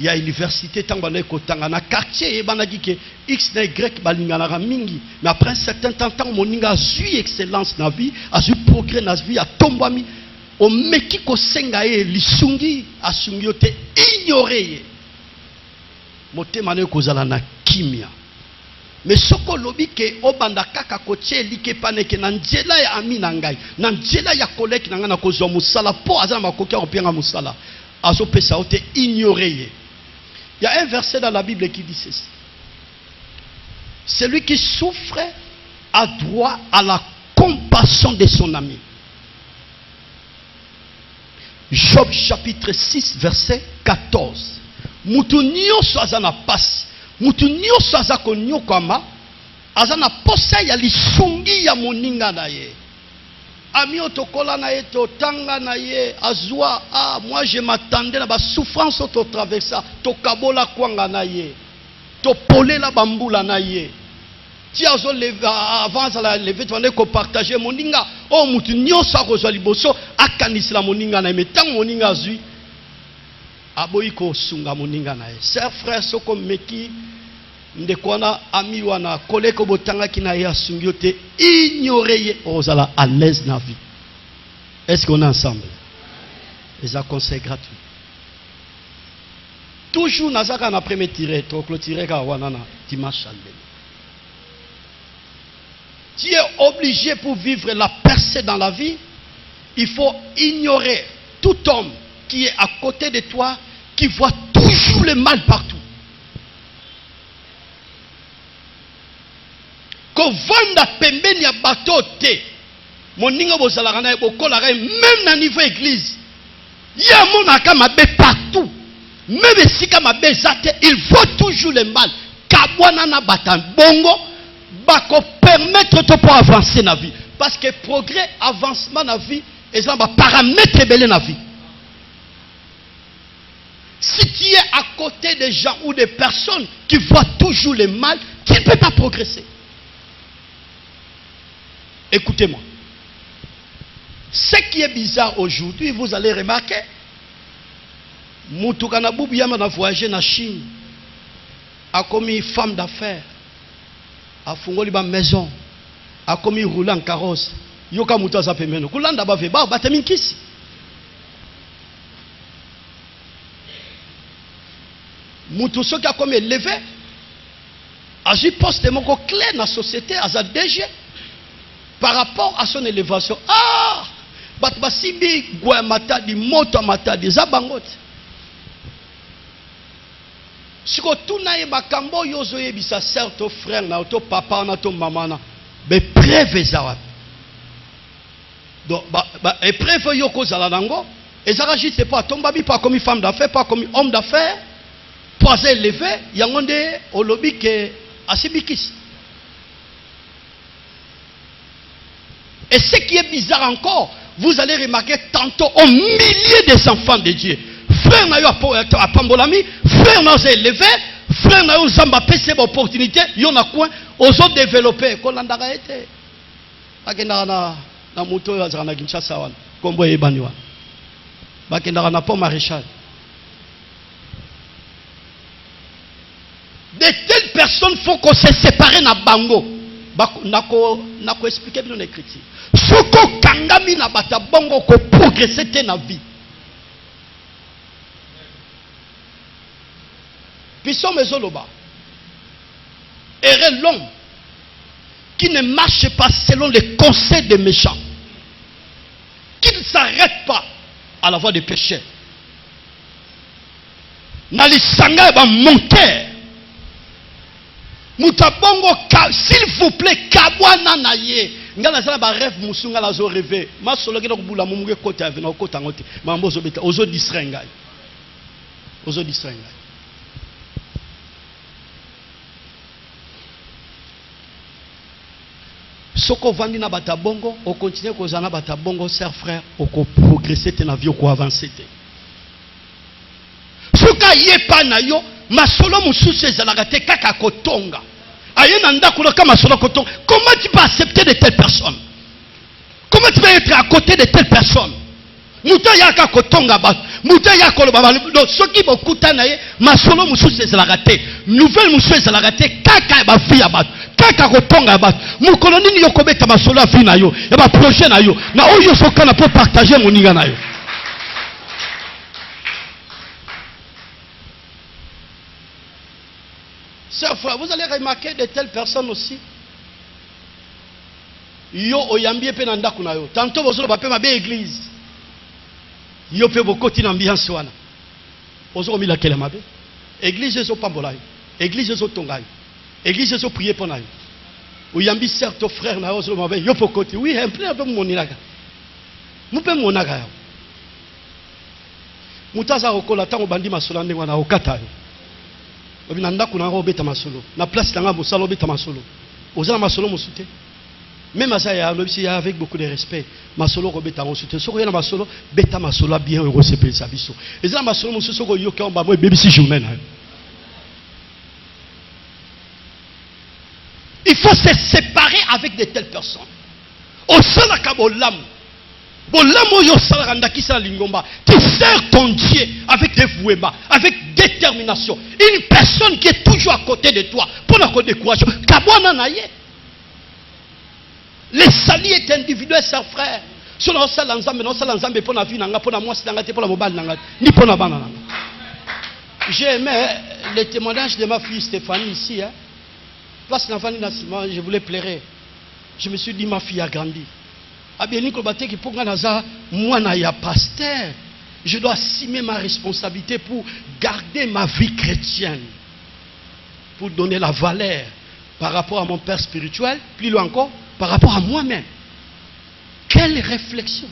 A: Il y a université, tangana kotanga na quartier, et banagi ke X na Y balingana mingi. Mais après un certain temps, tant moninga a eu excellence na vie, a eu progrès na vie, a tombami. O meki ko senga ye lisungi, a sungi te ignoré. Mote mane kozala na kimia. Mais soko lobi ke obanda kaka kotie like paneke na nzela ya ami na ngai na nzela ya koleki na nga na kozwa musala po azana makoki ya kopianga musala azo pesa ote ignorer. Il y a un verset dans la Bible qui dit ceci: celui qui souffre a droit à la compassion de son ami. Job chapitre 6 verset 14. Mutu nyonso azana pasi, mutu nyonso azako nyokama azana posa ya lisungi ya moninga na ye. Ami otokola na ye totanga na ye azwa, ah moi je m'attendais na ba souffrance to traversa to kabola kwanga na ye to polela bambula na ye ti azo leva avant la lever to ne ko partager moninga o mutu nyonso akozwa liboso akanisila moninga na ye metang moninga azui aboyi ko sunga moninga na ye. Sœur frère soko meki ndekwana ami wana koleko botanga kina ye asungi te ignorer ye ozala à l'aise na vie. Est-ce qu'on est ensemble? Les conseils gratuits. Toujours nazaka na premier tiré to clôturer ka wana na dimanche chalé. Tu es obligé pour vivre la percée dans la vie, il faut ignorer tout homme qui est à côté de toi, qui voit toujours le mal partout. Ko vanda pembeni ya bato te moninga bozalaka na bokola même na niveau église ya monaka mabe partout, même esika mabe zate il voit toujours le mal. Kabwana na batan bongo bako permettre to pour avancer na vie, parce que progrès avancement na vie et ça va paramètre belé na vie. Si tu es à côté des gens ou des personnes qui voient toujours le mal, tu ne peux pas progresser. Écoutez-moi. Ce qui est bizarre aujourd'hui, vous allez remarquer, Moutoukana Boubiyama a voyagé en Chine, a commis femme d'affaires, a fongoli ba maison, a commis roulant en carrosse. Yoka Moutaza Pemeno, Koulanda Baveba, Bataminkisi. Moutousso qui a comme élevé, a eu poste de mon clair dans la société, à sa DG, par rapport à son élévation. Ah! Batbasibi, Guamata, di Moto Mata, di Zabangot. Si vous avez un cambo, vous avez un frère, un papa, un maman, mais preuve donc, épreuve yoko zalango, et ça c'est pas tombabi, pas comme femme d'affaires, pas comme homme d'affaires, pas élevé, yangonde au lobby que asibikis. Et ce qui est bizarre encore, vous allez remarquer tantôt aux milliers des enfants de Dieu. Frère n'a eu à Pambolami, frère n'a eu élevé, frère n'a eu Zamba PC opportunité, il y en a quoi, aux autres développés, qu'on a été. Na moto ya zana Kinshasa wana kombo ebani wana bakendaka na pont maréchal. De telles personnes font qu'on se sépare na bango nako expliquer bien l'écriture soko kangami na bata bango ko progresser te na vie. Puissant mezoloba erreur l'homme qui ne marche pas selon les conseils des méchants, qui ne s'arrête pas à la voie des pécheurs. Nalisanga va monter. Moutabongo, s'il vous plaît, kabwana naye. Ngala zala ba rêve musunga la zo rêver. Ma solo ke bula mumuge kota avena kota ngote. Mambo zo beta ozo distrenga. Ozo distrenga. Soko vandi na batabongo, on continue kozana batabongo, sœur frère, on progresser te na vie, on avancer te. Soka yepa na yo, masolo mususu ezalaka te kaka kotonga. Aye na ndako loka masolo kotonga. Comment tu peux accepter de telles personnes? Comment tu peux être à côté de telles personnes? Muta yaka kotonga ba, muta yaka lo baba. Donc soki bokuta na ye, masolo mususu ezalaka te. Nouvelle mususu ezalaka te kaka ba vie ya ba. Kaka kotonga ba mukolo nini yokobeta masolo afi na yo ya ba projet na yo na oyo sokana pour partager moninga na yo. Sœur frère, vous allez remarquer de telles personnes aussi. Yo oyambie pe na ndako na yo. Tantôt bozolo ba pe mabe église. Yo pe bokoti na ambiance wana. Ozo mila kele mabe. Église zo pambola yo. Église zo tonga yo. Église zo prier pour nous. Ou yambi certes frère na ozo mabe yo pokoti. Oui, un peu moninaga. Mu pe monaga yo. Mutaza okola tango bandi masolo ndenge wana okata yo. Obina ndako na obeta masolo. Na place tanga mosalo obeta masolo. Ozana masolo mosute. Même à ça, il y a avec beaucoup de respect. Masolo robeta mosute. Soko yana masolo beta masolo bien recevoir sa biso. Ezana masolo mosute soko yo ka mba mo bébé si journée na. Il faut se séparer avec de telles personnes. Au sein de Kabolam, tu sers ton Dieu avec dévouement, avec détermination. Une personne qui est toujours à côté de toi pour la décourager. Les salis est individuel, cher frère. Si on sait l'ensemble, non, c'est l'ensemble pour la vie, pour la moi, c'est pour la mobile, ni pour la banane. J'ai aimé le témoignage de ma fille Stéphanie ici. Place d'enfant Nassima, je voulais pleurer. Je me suis dit, ma fille a grandi. Moi, je pasteur. Je dois assumer ma responsabilité pour garder ma vie chrétienne. Pour donner la valeur par rapport à mon père spirituel, plus loin encore, par rapport à moi-même. Quelle réflexion!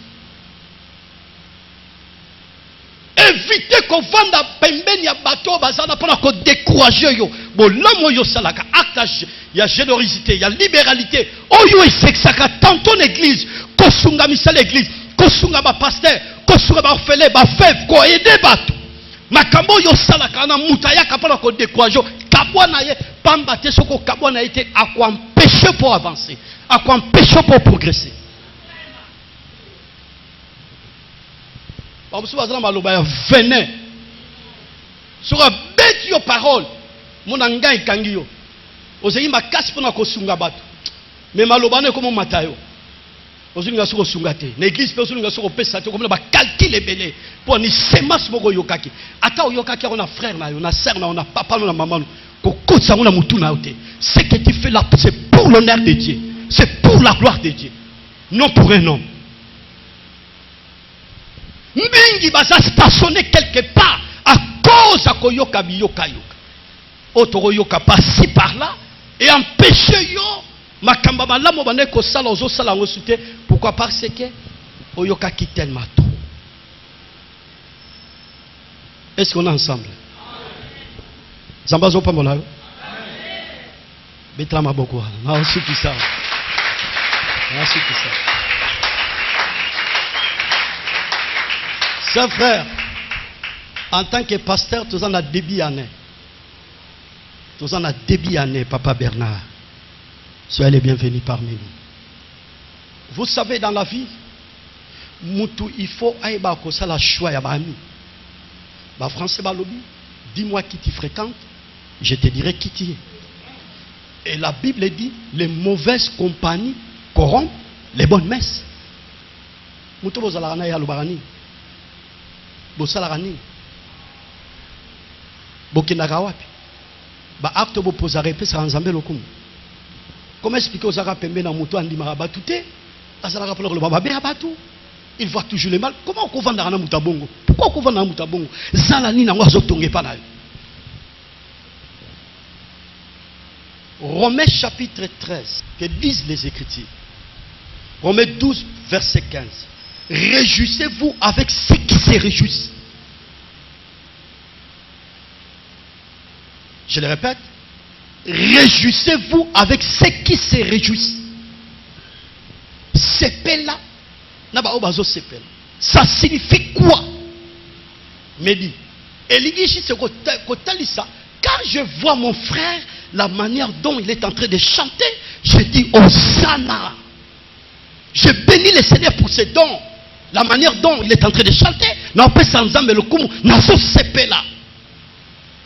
A: Évitez qu'on vende à Pemben ya bateau bazana pour qu'on décourager yo. Bon l'homme yo salaka acte il y a générosité, il y a libéralité. Oyo isexaka tantôt l'église, kosunga misa l'église, kosunga ba pasteur, kosunga ba orphelin, ba fève, ko aider bato. Makambo yo salaka na mutaya kapana ko décourager. Kabwana ye pamba te soko kabwana été à quoi empêcher pour avancer, à quoi empêcher pour progresser. bamosusu baza na maloba ya venin soki abeti yo parole mona ngai ekangi yo ozali makasi mpona kosunga bato me maloba wana ekomomata yo ozolinga soki osunga te na église mpe ozolinga soki opesa te okomona bakalkile ebele mpo ni semence moko oyokaki ata oyokaki yango na frère na yo na sœur na yo na papa no na mama no kokotisa yango na motu na yo te ce que tu fais là c'est pour l'honneur de Dieu c'est pour la gloire de Dieu non pour un homme mingi baza stationné quelque part à cause ya koyoka biyoka yoka oyo tokoyoka par-ci par-là et empêcher yo makamba malamu bande kosala ozosala yango su te pourquoi parce que oyokaki tellement tôt. Est-ce qu'on est ensemble? Zamba azopambola yo betala maboko wana na osukisa Chers frères, en tant que pasteur, tous en a débit année. Tous en a débit année, Papa Bernard. Soyez les bienvenus parmi nous. Vous savez, dans la vie, il faut aïba kosa la choix ya bami. Ba français ba lobi, dis-moi qui tu fréquentes, je te dirai qui tu es. Et la Bible dit, les mauvaises compagnies corrompent les bonnes messes. Muto bozala na ya lubarani. Bosalaka nini bokendaka wapi ba acte bopozaka epesaka nzambe lokumu comment expliquer ozalaka pembe na moto andimaka bato te azalaka mpona koloba mabe ya bato il voit toujours le mal comment okovandaka na moto abongo pourquoi okovandaka na moto abongo zala nini yango azotonga epa na yo Romains chapitre 13 que disent les Écritures Romains 12 verset 15 réjouissez-vous avec ceux qui se réjouissent. Je le répète. Réjouissez-vous avec ceux qui se réjouissent. Sepela. Ça signifie quoi? Medi. Quand je vois mon frère, la manière dont il est en train de chanter, je dis Hosanna. Je bénis le Seigneur pour ses dons. La manière dont il est en train de chanter,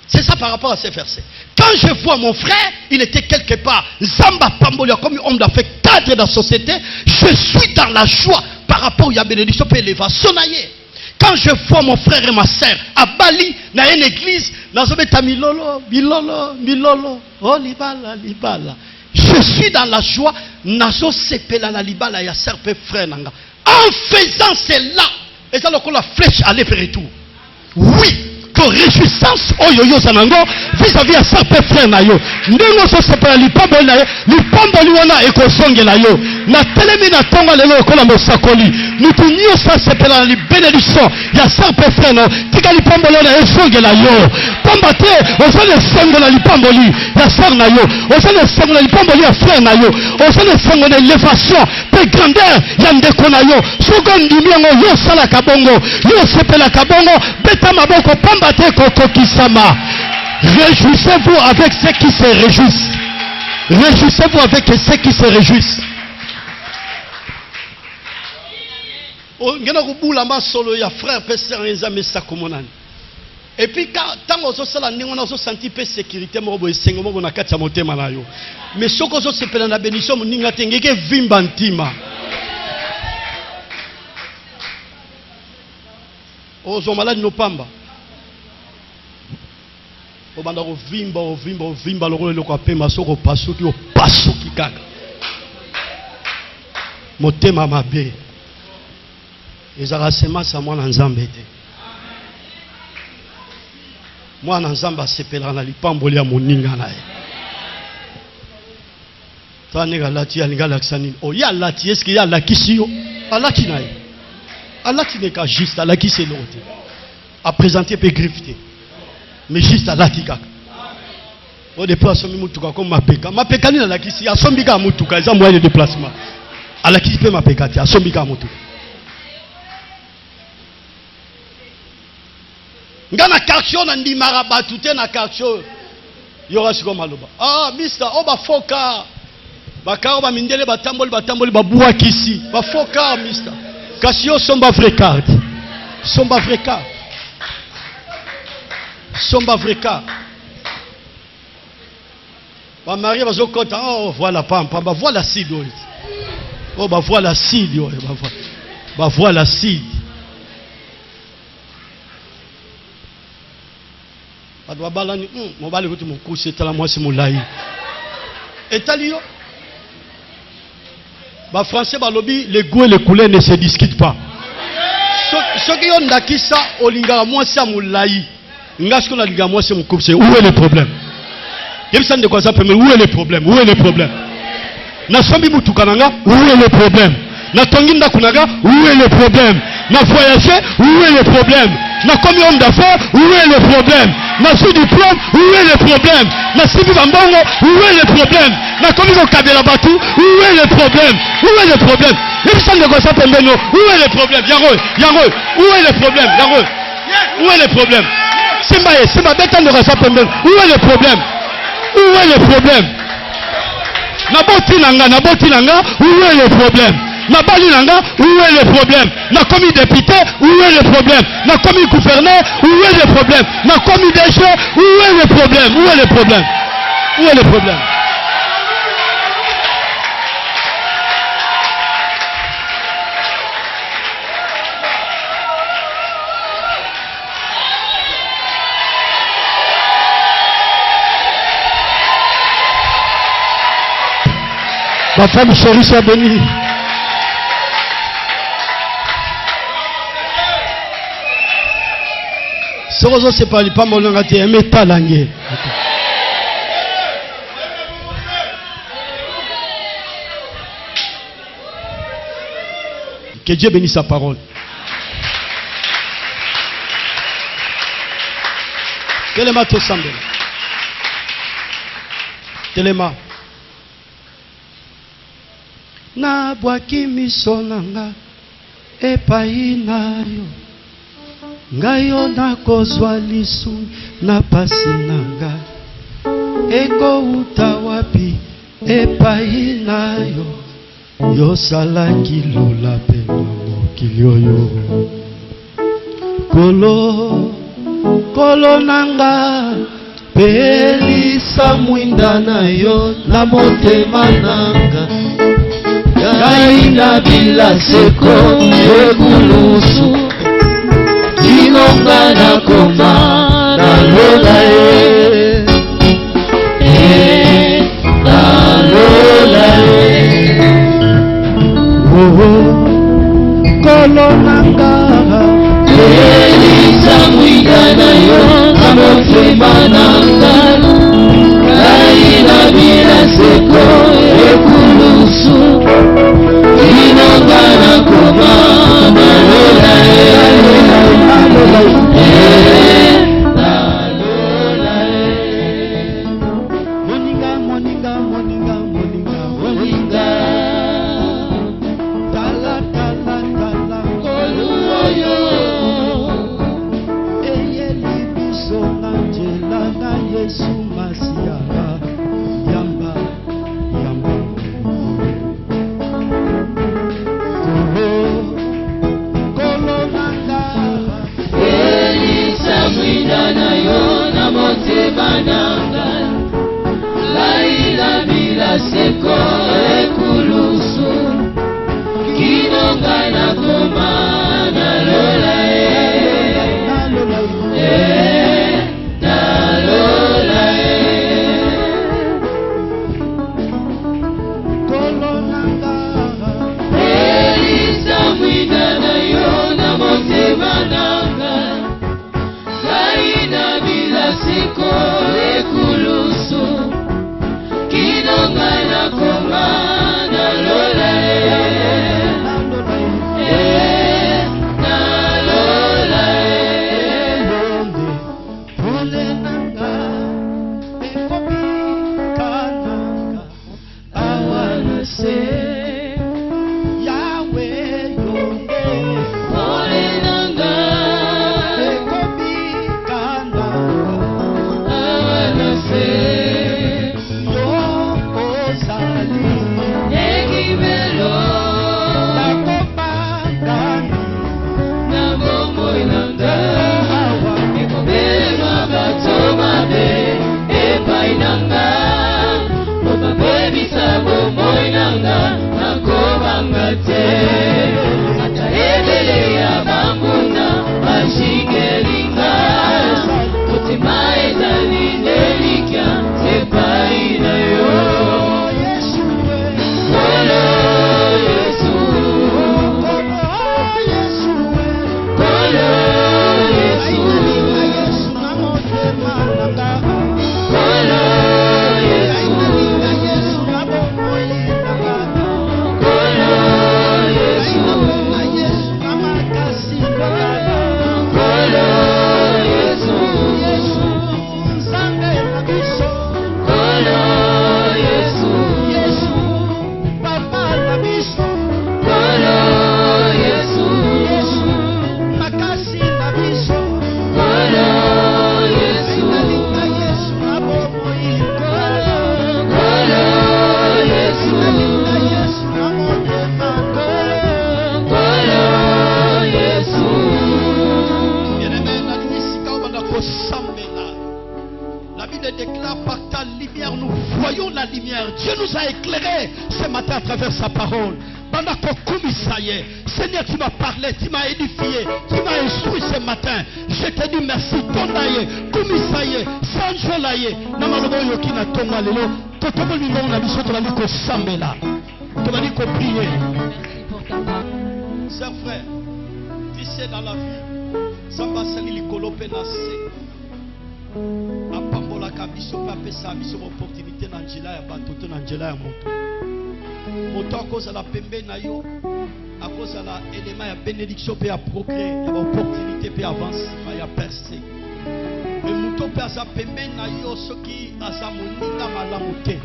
A: c'est ça par rapport à ces versets. Quand je vois mon frère, il était quelque part, Zamba Pambolia, comme homme d'affaires, cadre de la société, je suis dans la joie par rapport à bénédiction et l'élévation. Quand je vois mon frère et ma soeur à Bali, dans une église, dans un milolo, oh libala, libala. Je suis dans la joie, nazo sepela la libala ya serpe frère nanga. En faisant cela, et ça le la flèche allait vers retour. Oui, que réjouissance oyoyo sanango vis-à-vis à serpe frère na yo. Ndengo so sepela lipambo na yo, lipambo liwana ekosonge na yo. Na telemi na tonga lelo ko na mosakoli. Mutu nyo sa sepela li bénédiction ya serpe frère na tika lipambo na esonge na yo. Pambate osale songo na lipambo li ya sœur na yo. Osale songo na lipambo li ya frère na yo. Osale songo na élévation pe grandeur ya ndeko na yo. Sogondi miango yo sala kabongo. Yo sepela kabongo beta maboko pambate kokokisama. Réjouissez-vous avec ceux qui se réjouissent. Réjouissez-vous avec ceux qui se réjouissent. Et puis quand on se sent on se senti peu sécurité mo bo sengo mo na kati ya motema na yo. Mais soko zo sepela na bénédiction moninga tengeke vimba ntima. Ozo malade no pamba. Obanda ko vimba lokolo lokwa pema soko pasuki o pasuki kaka. Motema mabe. Ezala sema sa mwana nzambe te. Mwana nzambe asepelaka na lipamboli ya moninga na ye. Taneka lati alinga lakisa nini? O ya lati eske ya lakisi yo? Alaki na ye. Alaki neka juste alakisi eloko te. A présenter pe griffe te. Mais juste alaki kaka. O depuis asomi mutuka comme mapeka. Mapeka nini alakisi? Asombi ka mutuka eza moyen de déplacement. Alakisi pe mapeka te. Asombi ka mutuka. Ngana quartier na ndimara batu te na quartier yora siko maloba ah mister oba foka bakaro ba mindele batamboli babuwa kisi ba foka mister kasi yo somba vrai card Somba Africa. Somba Africa. Ba Marie va zokota. Oh voilà pamba. Ba voilà Sid. Oh ba voilà Sid. Ba voilà Sid. Ba doit balani. Mon bali kuti mon couche c'est la moi c'est mon laï. Etalio. Ba français ba lobby les goûts et les couleurs ne se discutent pas. Ce qui ont nakisa olinga moi c'est mon laï. Ngasko la liga moi c'est mon couple. Où est le problème? Où est le problème? Où est le problème? Na sombi mutukananga, où est le problème? Na tonginda kunaga, où est le problème? Na voyager, où est le problème? Na commis homme d'affaires, où est le problème? Na sous diplôme, où est le problème? Na sibi bambongo, où est le problème? Na commis au kabela batu, où est le problème? Où est le problème? Où est le problème? Yango, où est le problème? Yango, où est le problème? C'est ma bête de rasa pembe. Où est le problème? Où est le problème? Naboti nanga, où est le problème? Nabali nanga, où est le problème? Na commis député, où est le problème? Na commis gouverneur, où est le problème? Na commis déchet, où est le problème? Où est le problème? Où est le problème? Ma femme chérie soit bénie. Ce réseau c'est pas mon nom à te aimer talangé. Que Dieu bénisse sa parole. Téléma tout semble. Téléma. Na bwaki miso nanga epai na yo ngai yo nakozwa lisu na pasi nanga ekouta wapi epai na yo yosalaki lula pe na mokili oyo kolo nanga pelisa mwinda na yo na motema nanga Kaina bila seko ekulusu Inonga na koma na lola na lola Kolo nanga Elisa mwida na yo na motema nanga Kaina bila seko ekulusu Inongana kumama lola moninga tala koluoyo eyeli biso na njela na Yesu Masiya yamba na yo na motema nanga laila bila seko ekulusu kinonga na koma na lola na lola kolo nanga elisa mwida na yo na motema nanga Siko ekulusu kinonga na koma na lola
D: te ata ebele ya bambuna bashingelinga mutima ezali ndelikya epai na yo Kolo Yesu Kolo Yesu
A: Dieu nous a éclairés ce matin à travers sa parole. Seigneur, tu m'as parlé, tu m'as édifié, tu m'as instruit ce matin. Je te dis merci. Tondaye, Kumisaye, Sanjolaye, Namalobo Yokina Tonga Lelo, Totobo Lingo Nabiso Tobaliko Sambela, Tobaliko prier. Chers frères, tu sais dans la vie, Samba Sali Kolope Nase. Apambolaka biso papesa biso opportunité na njila ya bato na njila ya moto moto akozala pembe na yo akozala élément ya bénédiction pe ya progrès ya opportunité pe avance ya percer mais moto pe aza pembe na yo soki aza moninga malamu te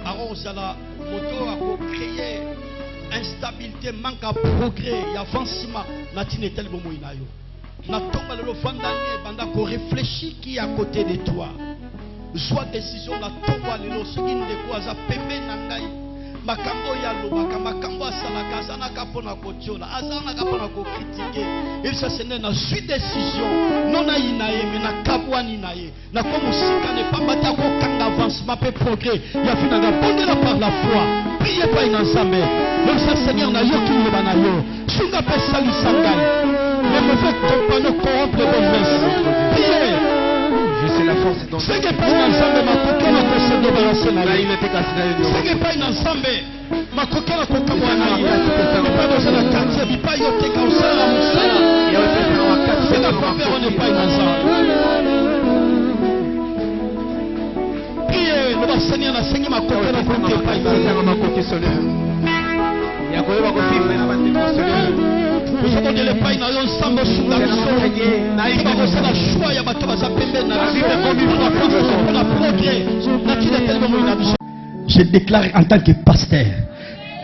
A: akozala moto akocréer instabilité manque à progrès ya avancement na tinetel bomoi na yo Natonga le fandani banda ko réfléchir qui à côté de toi. Soit décision la tonga le soki ndeko aza pembe na ngai. Makambo ya lobaka makambo asala kazana kapona kotiola azana kapona ko critiquer. Il se sene na suite décision non na inaye mais na kabwani naye. Na ko musika ne pas bata ko kanga avancement pe progrès. Ya fina ga pondela par la foi. Priez pas inensemble. Donc ça Seigneur na yo ki le bana yo. Sunga pe sali sangai. Les mauvais compagnons corrompent les bonnes messes. Priez.
C: Je sais la force dans
A: ce n'est pas une ensemble, ma coquille n'a pas se débarrasser. Ce n'est pas une ensemble, ma coquille n'a pas se débarrasser. Il n'est pas dans la quartier, il n'est pas yoté quand on sera à Moussala. C'est la faveur, on n'est pas une ensemble. Priez, le Seigneur a saigné ma coquille n'a pas une ensemble. Nous avons dit les païens ensemble sous la mission. Nous avons fait la choix, il y a bateau à sa pembe, on a progrès. Je déclare en tant que pasteur.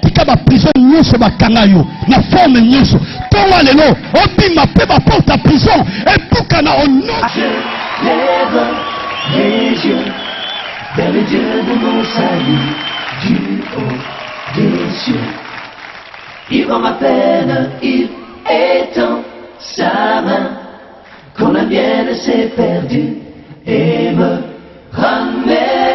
A: Tika ba prison nyonso ba kangayo na forme nyonso. Tonga lelo, obima pe ba porte à prison et bukana au nom.
B: Je lève les yeux vers le Dieu de mon salut, du haut des cieux. Il voit ma peine, il étend sa main quand la mienne s'est perdue et me ramène.